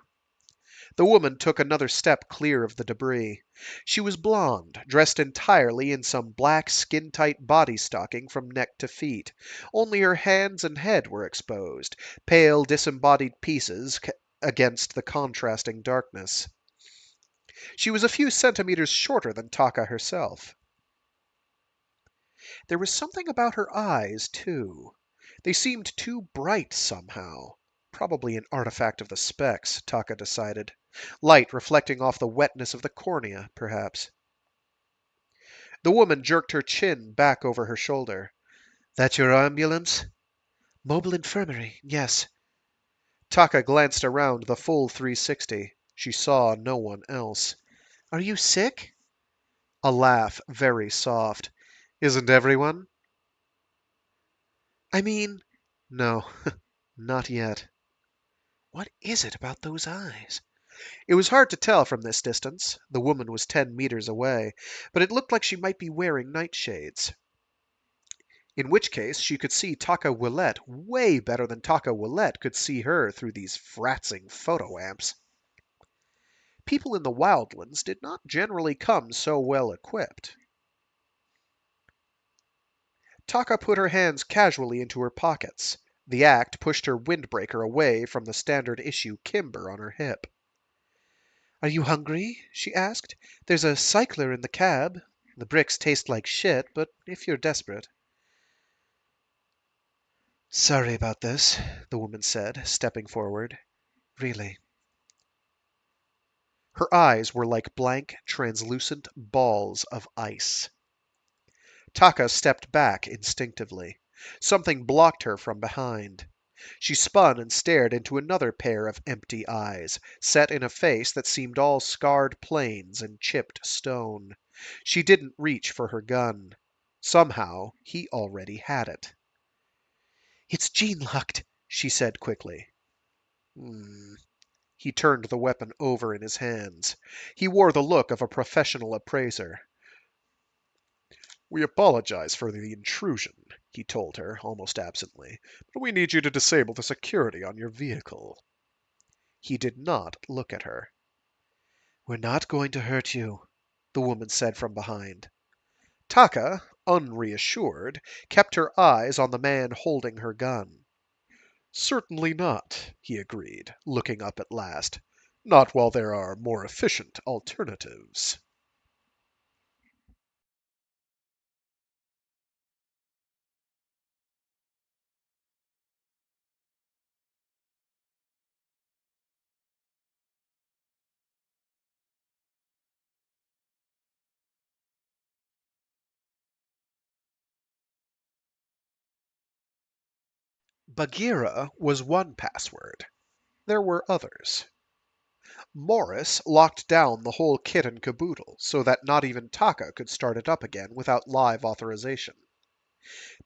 The woman took another step clear of the debris. She was blonde, dressed entirely in some black skin-tight body stocking from neck to feet. Only her hands and head were exposed, pale disembodied pieces against the contrasting darkness. She was a few centimeters shorter than Taka herself. There was something about her eyes, too. They seemed too bright somehow. Probably an artifact of the specs, Taka decided. Light reflecting off the wetness of the cornea, perhaps. The woman jerked her chin back over her shoulder. That your ambulance? Mobile infirmary, yes. Taka glanced around the full 360. She saw no one else. Are you sick? A laugh, very soft. Isn't everyone? I mean, no, not yet. What is it about those eyes? It was hard to tell from this distance. The woman was 10 meters away, but it looked like she might be wearing nightshades. In which case she could see Taka Willette way better than Taka Willette could see her through these fratzing photo amps. People in the wildlands did not generally come so well equipped. Taka put her hands casually into her pockets. The act pushed her windbreaker away from the standard issue Kimber on her hip. Are you hungry? She asked. There's a cycler in the cab. The bricks taste like shit, but if you're desperate. Sorry about this, the woman said, stepping forward. Really. Her eyes were like blank, translucent balls of ice. Taka stepped back instinctively. Something blocked her from behind. She spun and stared into another pair of empty eyes, set in a face that seemed all scarred plains and chipped stone. She didn't reach for her gun. Somehow, he already had it. It's gene-locked, she said quickly. Hmm. He turned the weapon over in his hands. He wore the look of a professional appraiser. We apologize for the intrusion, he told her, almost absently, but we need you to disable the security on your vehicle. He did not look at her. We're not going to hurt you, the woman said from behind. Taka, unreassured, kept her eyes on the man holding her gun. Certainly not, he agreed, looking up at last. Not while there are more efficient alternatives. Bagheera was one password. There were others. Morris locked down the whole kit and caboodle so that not even Taka could start it up again without live authorization.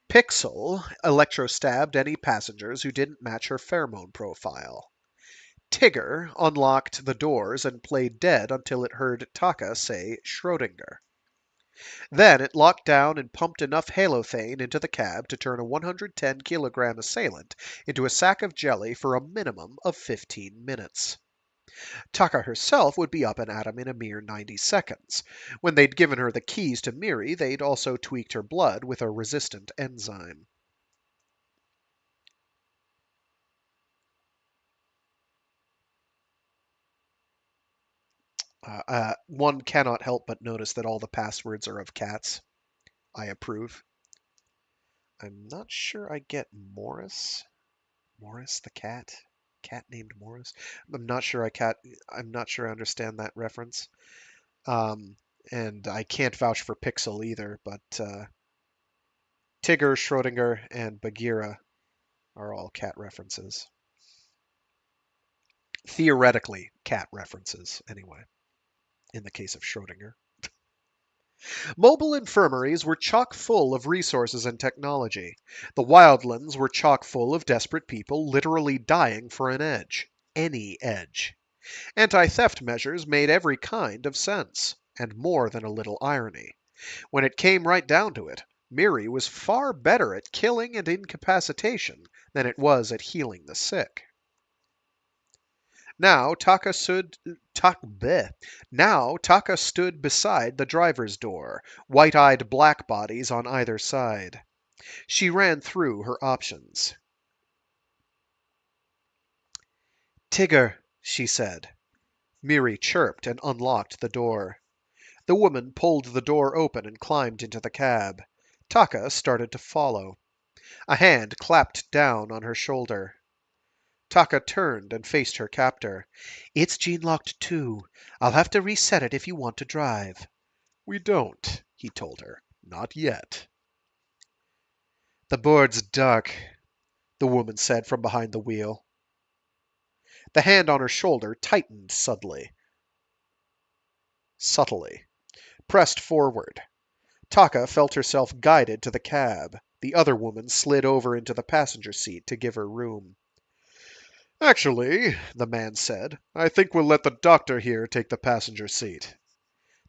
Pixel electrostabbed any passengers who didn't match her pheromone profile. Tigger unlocked the doors and played dead until it heard Taka say Schrodinger. Then it locked down and pumped enough halothane into the cab to turn a 110-kilogram assailant into a sack of jelly for a minimum of 15 minutes. Taka herself would be up and at him in a mere 90 seconds. When they'd given her the keys to Miri, they'd also tweaked her blood with a resistant enzyme. One cannot help but notice that all the passwords are of cats. I approve. I'm not sure I get Morris. Morris the cat? Cat named Morris? I'm not sure I understand that reference. Um, and I can't vouch for Pixel either, but Tigger, Schrodinger, and Bagheera are all cat references. Theoretically, cat references, anyway, in the case of Schrodinger. Mobile infirmaries were chock full of resources and technology. The wildlands were chock full of desperate people literally dying for an edge. Any edge. Anti-theft measures made every kind of sense, and more than a little irony. When it came right down to it, Miri was far better at killing and incapacitation than it was at healing the sick. Now Taka stood beside the driver's door, white-eyed black bodies on either side. She ran through her options. Tigger, she said. Miri chirped and unlocked the door. The woman pulled the door open and climbed into the cab. Taka started to follow. A hand clapped down on her shoulder. Taka turned and faced her captor. It's gene-locked too. I'll have to reset it if you want to drive. We don't, he told her. Not yet. The board's dark, the woman said from behind the wheel. The hand on her shoulder tightened subtly, pressed forward. Taka felt herself guided to the cab. The other woman slid over into the passenger seat to give her room. Actually, the man said, I think we'll let the doctor here take the passenger seat.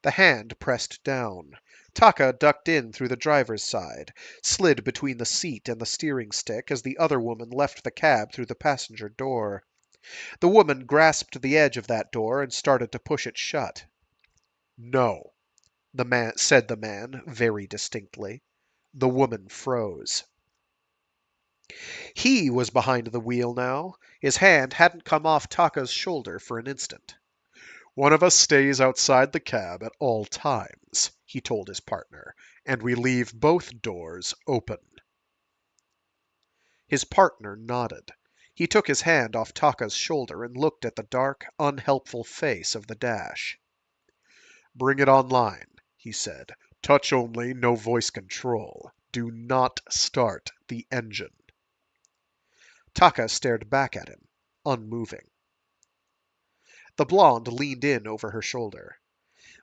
The hand pressed down. Taka ducked in through the driver's side, slid between the seat and the steering stick as the other woman left the cab through the passenger door. The woman grasped the edge of that door and started to push it shut. No, said the man very distinctly. The woman froze. He was behind the wheel now. His hand hadn't come off Taka's shoulder for an instant. One of us stays outside the cab at all times, he told his partner, and we leave both doors open. His partner nodded. He took his hand off Taka's shoulder and looked at the dark, unhelpful face of the dash. Bring it online, he said. Touch only, no voice control. Do not start the engine. Taka stared back at him, unmoving. The blonde leaned in over her shoulder.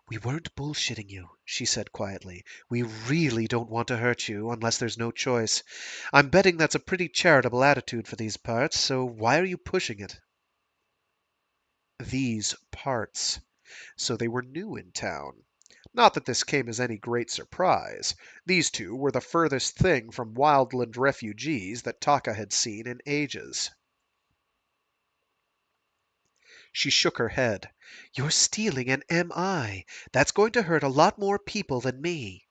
"We weren't bullshitting you," she said quietly. "We really don't want to hurt you, unless there's no choice. I'm betting that's a pretty charitable attitude for these parts, so why are you pushing it?" These parts. So they were new in town. Not that this came as any great surprise. These two were the furthest thing from wildland refugees that Taka had seen in ages. She shook her head. "You're stealing an MI. That's going to hurt a lot more people than me."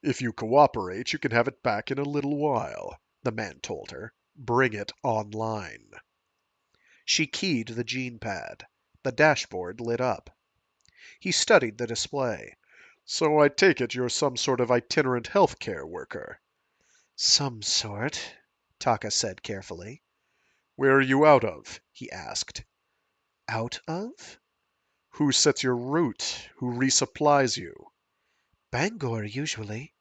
If you cooperate, you can have it back in a little while, the man told her. Bring it online. She keyed the gene pad. The dashboard lit up. He studied the display. So I take it you're some sort of itinerant healthcare worker. "Some sort," Taka said carefully. Where are you out of? He asked. "Out of?" Who sets your route? Who resupplies you? "Bangor, usually."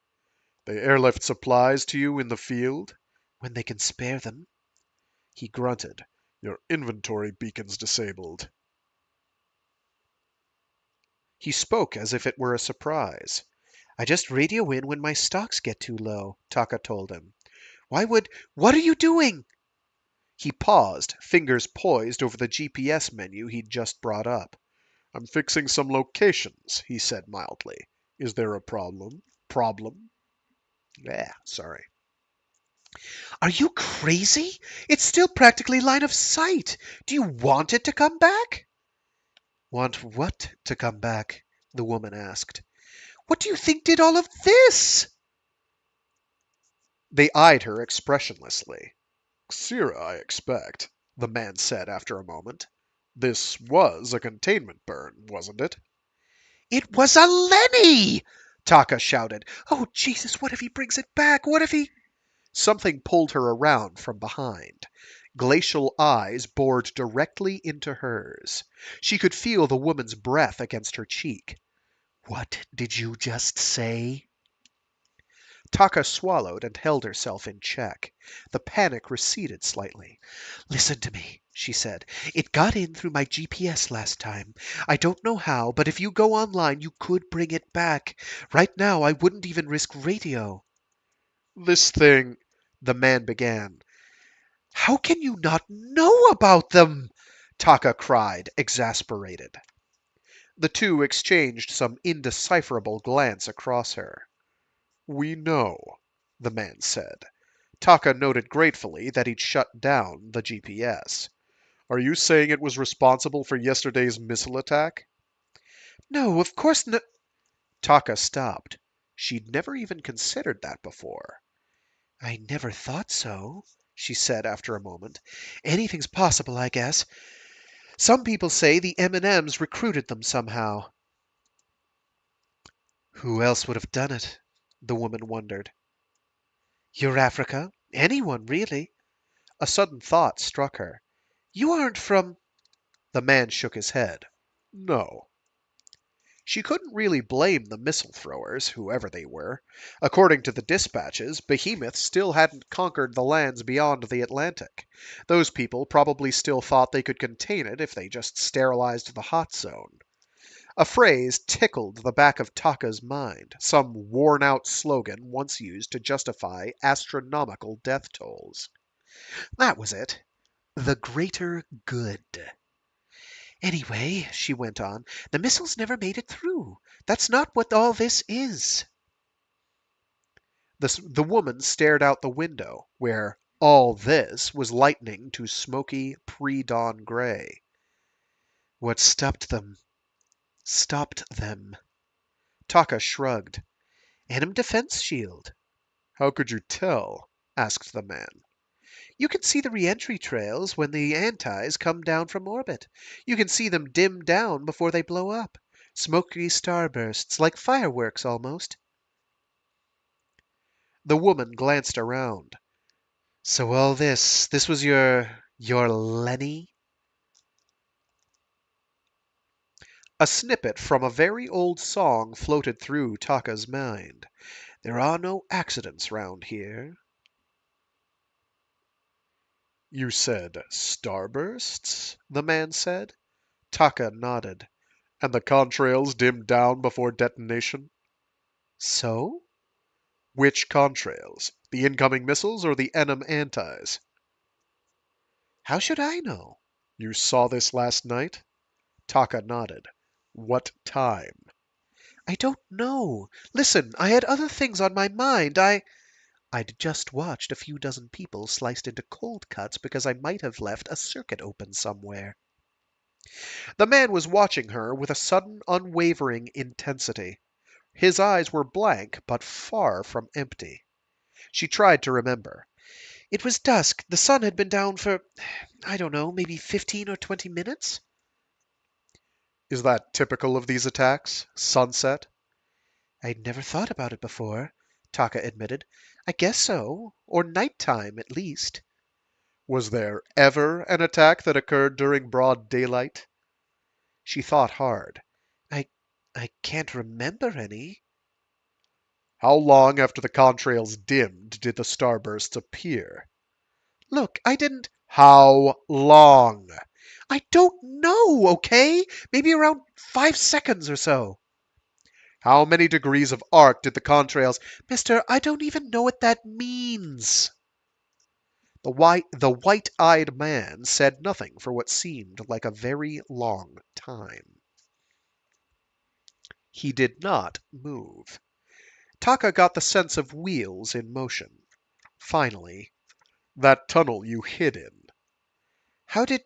They airlift supplies to you in the field? "When they can spare them." He grunted. Your inventory beacon's disabled. He spoke as if it were a surprise. "I just radio in when my stocks get too low," Taka told him. What are you doing?" He paused, fingers poised over the GPS menu he'd just brought up. I'm fixing some locations, he said mildly. Is there a problem? Problem? Yeah, sorry. "Are you crazy? It's still practically line of sight. Do you want it to come back?" "Want what to come back?" the woman asked. "What do you think did all of this?" They eyed her expressionlessly. Xira, I expect, the man said after a moment. This was a containment burn, wasn't it? "It was a Lennie!" Taka shouted. "Oh, Jesus, what if he brings it back? What if he—" Something pulled her around from behind. Glacial eyes bored directly into hers. She could feel the woman's breath against her cheek. "What did you just say?" Taka swallowed and held herself in check. The panic receded slightly. "Listen to me," she said. "It got in through my GPS last time. I don't know how, but if you go online, you could bring it back. Right now, I wouldn't even risk radio." This thing, the man began. "How can you not know about them?" Taka cried, exasperated. The two exchanged some indecipherable glance across her. we know, the man said. Taka noted gratefully that he'd shut down the GPS. Are you saying it was responsible for yesterday's missile attack? "No, of course not." Taka stopped. She'd never even considered that before. "I never thought so," she said after a moment. "Anything's possible, I guess. Some people say the M&Ms recruited them somehow." "Who else would have done it?" the woman wondered. "Your Africa. Anyone, really." A sudden thought struck her. "You aren't from—" The man shook his head. No. She couldn't really blame the missile throwers, whoever they were. According to the dispatches, Behemoth still hadn't conquered the lands beyond the Atlantic. Those people probably still thought they could contain it if they just sterilized the hot zone. A phrase tickled the back of Taka's mind, some worn-out slogan once used to justify astronomical death tolls. That was it. The greater good. "Anyway," she went on, "the missiles never made it through. That's not what all this is." The woman stared out the window, where all this was lightening to smoky pre-dawn gray. "What stopped them?" "Stopped them." Taka shrugged. "Anim defense shield." How could you tell? Asked the man. You can see the reentry trails when the antis come down from orbit. You can see them dim down before they blow up. Smoky starbursts, like fireworks almost. The woman glanced around. So all this was your Lennie? A snippet from a very old song floated through Taka's mind. There are no accidents round here. You said starbursts? The man said. Taka nodded. And the contrails dimmed down before detonation? So? Which contrails? The incoming missiles or the enemy antis? How should I know? You saw this last night? Taka nodded. What time? I don't know. Listen, I had other things on my mind. I'd just watched a few dozen people sliced into cold cuts because I might have left a circuit open somewhere. The man was watching her with a sudden, unwavering intensity. His eyes were blank, but far from empty. She tried to remember. It was dusk. The sun had been down for, I don't know, maybe 15 or 20 minutes? Is that typical of these attacks? Sunset? I'd never thought about it before, Taka admitted. I guess so. Or nighttime, at least. Was there ever an attack that occurred during broad daylight? She thought hard. I I can't remember any. How long after the contrails dimmed did the starbursts appear? Look, I didn't. How long? I don't know, okay? Maybe around 5 seconds or so. How many degrees of arc did the contrails? Mister, I don't even know what that means. The white-eyed man said nothing for what seemed like a very long time. He did not move. Taka got the sense of wheels in motion. Finally, that tunnel you hid in. How did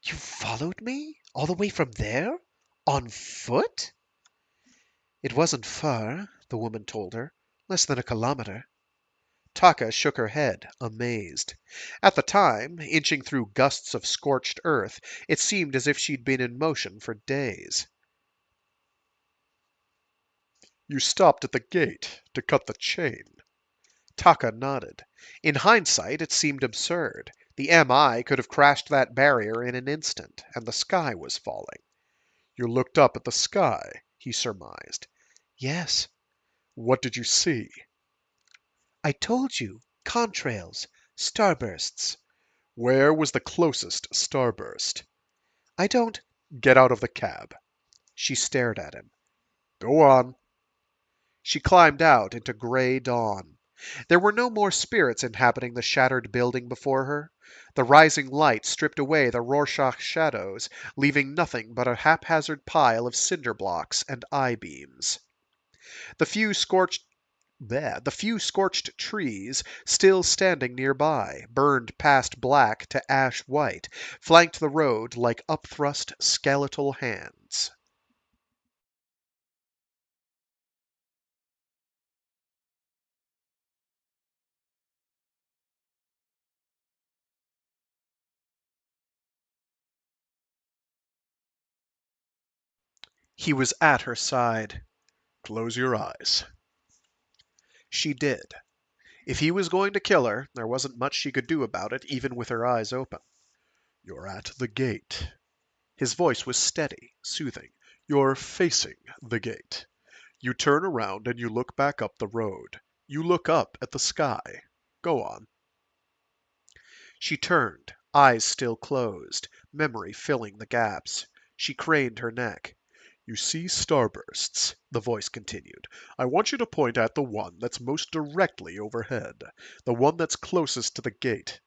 you followed me? All the way from there? On foot? It wasn't far, the woman told her. Less than a kilometer. Taka shook her head, amazed. At the time, inching through gusts of scorched earth, it seemed as if she'd been in motion for days. You stopped at the gate to cut the chain. Taka nodded. In hindsight, it seemed absurd. The MI could have crashed that barrier in an instant, and the sky was falling. You looked up at the sky, he surmised. Yes. What did you see? I told you. Contrails. Starbursts. Where was the closest starburst? I don't. Get out of the cab. She stared at him. Go on. She climbed out into gray dawn. There were no more spirits inhabiting the shattered building before her. The rising light stripped away the Rorschach shadows, leaving nothing but a haphazard pile of cinder blocks and eye-beams. The few scorched The few scorched trees, still standing nearby, burned past black to ash white, flanked the road like upthrust skeletal hands. He was at her side. Close your eyes. She did. If he was going to kill her, there wasn't much she could do about it, even with her eyes open. You're at the gate. His voice was steady, soothing. You're facing the gate. You turn around and you look back up the road. You look up at the sky. Go on. She turned, eyes still closed, memory filling the gaps. She craned her neck. You see starbursts, the voice continued. I want you to point at the one that's most directly overhead, the one that's closest to the gate.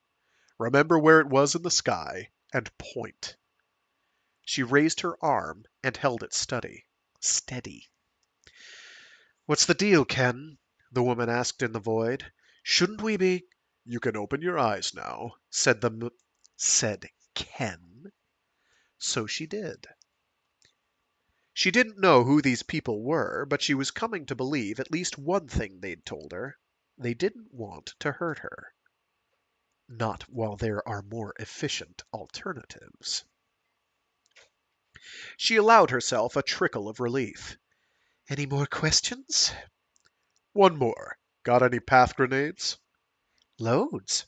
Remember where it was in the sky, and point. She raised her arm and held it steady. What's the deal, Ken? The woman asked in the void. Shouldn't we be... You can open your eyes now, said Ken. So she did. She didn't know who these people were, but she was coming to believe at least one thing they'd told her. They didn't want to hurt her. Not while there are more efficient alternatives. She allowed herself a trickle of relief. Any more questions? One more. Got any path grenades? Loads.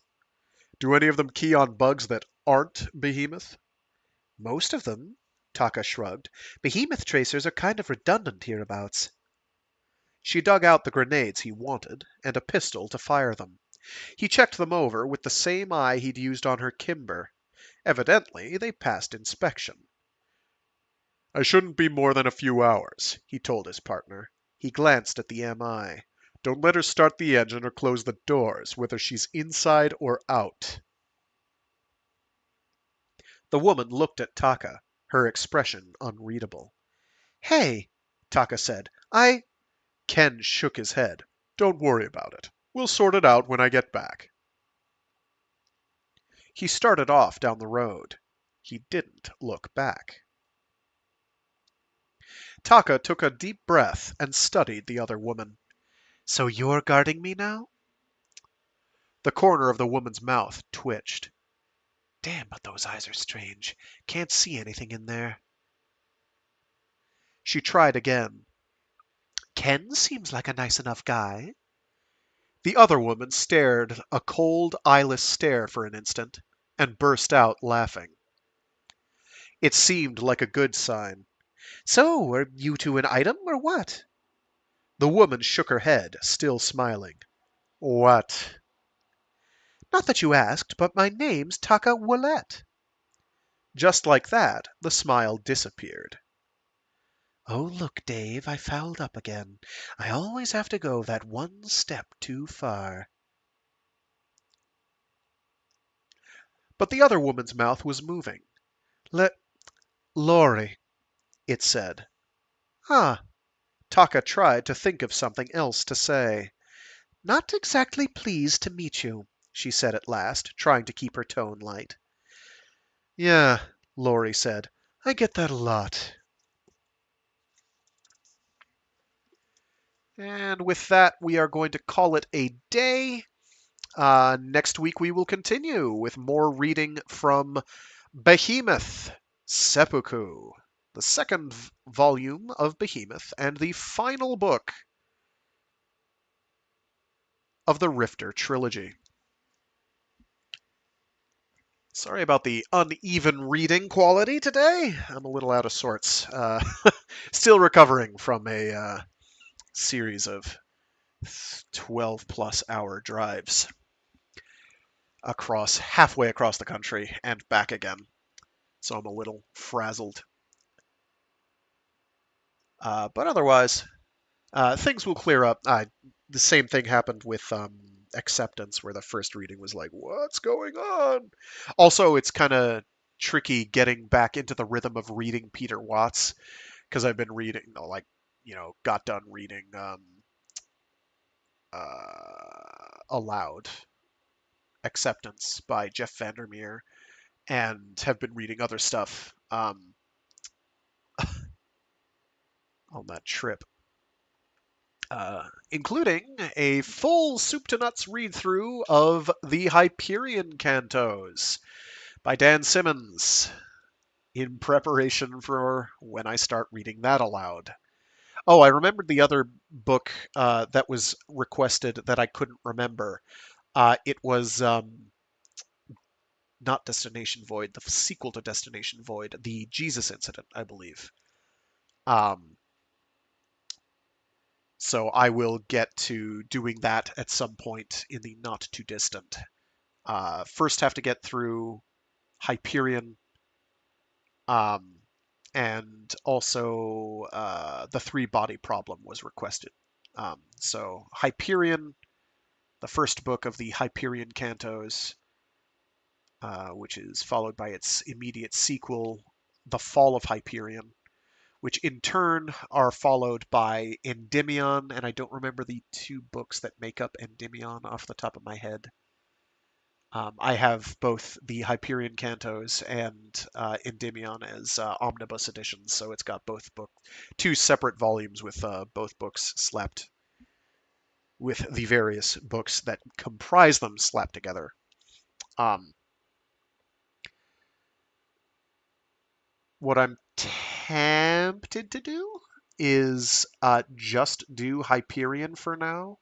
Do any of them key on bugs that aren't Behemoth? Most of them, Taka shrugged. Behemoth tracers are kind of redundant hereabouts. She dug out the grenades he wanted and a pistol to fire them. He checked them over with the same eye he'd used on her Kimber. Evidently, they passed inspection. I shouldn't be more than a few hours, He told his partner. He glanced at the MI. Don't let her start the engine or close the doors, whether she's inside or out. The woman looked at Taka, her expression unreadable. Hey, Taka said. Ken shook his head. Don't worry about it. We'll sort it out when I get back. He started off down the road. He didn't look back. Taka took a deep breath and studied the other woman. So you're guarding me now? The corner of the woman's mouth twitched. Damn, but those eyes are strange. Can't see anything in there. She tried again. Ken seems like a nice enough guy. The other woman stared a cold, eyeless stare for an instant, and burst out laughing. It seemed like a good sign. So, are you two an item, or what? The woman shook her head, still smiling. What? Not that you asked, but my name's Taka Willette. Just like that, the smile disappeared. Oh, look, Dave, I fouled up again. I always have to go that one step too far. But the other woman's mouth was moving. Laurie, it said. Ah. Taka tried to think of something else to say. Not exactly pleased to meet you, she said at last, trying to keep her tone light. Yeah, Laurie said. I get that a lot. And with that, we are going to call it a day. Next week, we will continue with more reading from Behemoth, Seppuku, the second volume of Behemoth, and the final book of the Rifter trilogy. Sorry about the uneven reading quality today. I'm a little out of sorts. Still recovering from a series of 12 plus hour drives halfway across the country and back again. So I'm a little frazzled. But otherwise, things will clear up. The same thing happened with Acceptance, where the first reading was like, what's going on? Also, it's kind of tricky getting back into the rhythm of reading Peter Watts, because I've been reading, got done reading Aloud, Acceptance by Jeff Vandermeer, and have been reading other stuff on that trip. Including a full soup to nuts read through of the Hyperion Cantos by Dan Simmons in preparation for when I start reading that aloud. Oh, I remembered the other book that was requested that I couldn't remember. It was not Destination Void, the sequel to Destination Void, the Jesus Incident, I believe. So I will get to doing that at some point in the not too distant. First, have to get through Hyperion, and also the three body problem was requested. So Hyperion, the first book of the Hyperion Cantos, which is followed by its immediate sequel, The Fall of Hyperion, which in turn are followed by Endymion, and I don't remember the two books that make up Endymion off the top of my head. I have both the Hyperion Cantos and Endymion as omnibus editions, so it's got two separate volumes with both books slapped, with the various books that comprise them slapped together. Um, what I'm tempted to do is just do Hyperion for now,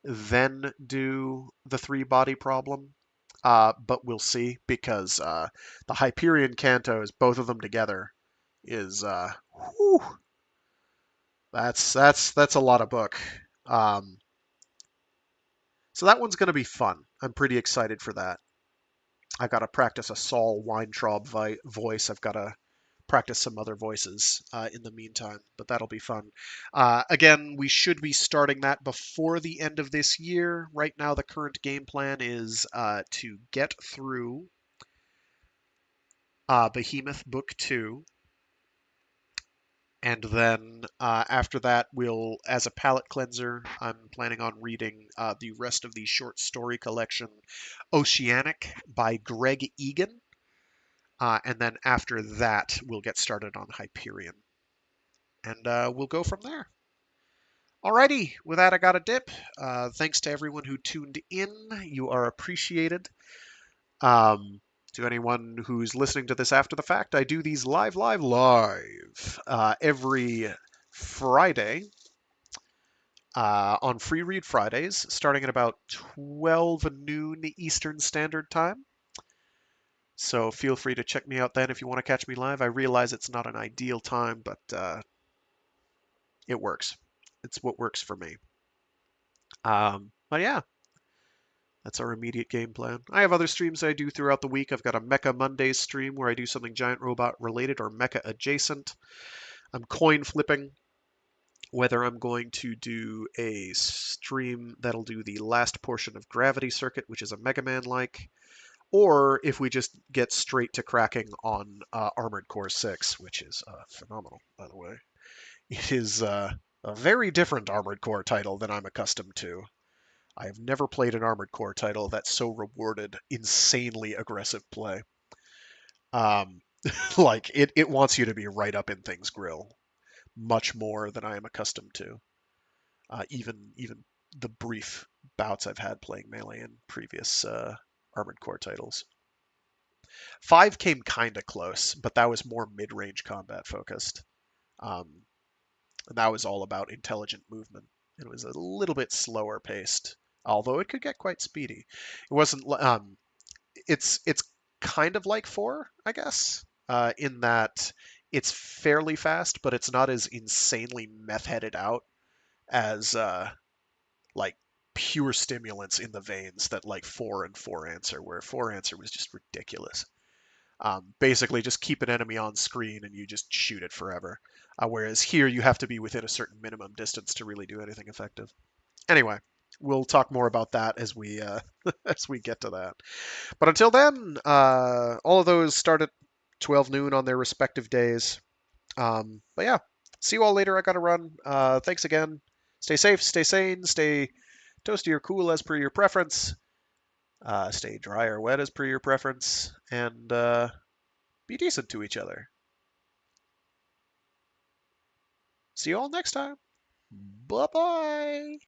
then do the three body problem. But we'll see because the Hyperion cantos, both of them together, is whew, that's a lot of book. Um, so that one's going to be fun. I'm pretty excited for that. I got to practice a Saul Weintraub voice. I've got to practice some other voices in the meantime, but that'll be fun. Again, we should be starting that before the end of this year. Right now, the current game plan is to get through Behemoth Book 2. And then after that, we'll, as a palate cleanser, I'm planning on reading the rest of the short story collection Oceanic by Greg Egan. And then after that, we'll get started on Hyperion. And we'll go from there. Alrighty, with that, I got a dip. Thanks to everyone who tuned in. You are appreciated. To anyone who's listening to this after the fact, I do these live every Friday on Free Read Fridays, starting at about 12 noon Eastern Standard Time. So feel free to check me out then if you want to catch me live. I realize it's not an ideal time, but it works. It's what works for me. But yeah, that's our immediate game plan. I have other streams I do throughout the week. I've got a Mecha Mondays stream where I do something giant robot related or mecha adjacent. I'm coin flipping whether I'm going to do a stream that'll do the last portion of Gravity Circuit, which is a Mega Man like, or if we just get straight to cracking on Armored Core 6, which is phenomenal, by the way. It is a very different Armored Core title than I'm accustomed to. I have never played an Armored Core title that so rewarded insanely aggressive play. Um, like it wants you to be right up in things grill, much more than I am accustomed to. Even the brief bouts I've had playing Melee in previous Armored Core titles. 5 came kind of close, but that was more mid-range combat focused. Um, and that was all about intelligent movement. It was a little bit slower paced, although it could get quite speedy. It wasn't. It's kind of like 4, I guess, in that it's fairly fast, but it's not as insanely meth-headed out as like pure stimulants in the veins that like 4 and 4 answer, where 4 answer was just ridiculous. Basically, just keep an enemy on screen and you just shoot it forever. Whereas here, you have to be within a certain minimum distance to really do anything effective. Anyway, we'll talk more about that as we as we get to that. But until then, all of those start at 12 noon on their respective days. But yeah, see you all later. I gotta run. Thanks again. Stay safe, stay sane, stay toasty or cool as per your preference. Stay dry or wet as per your preference, and be decent to each other. See you all next time. Bye bye.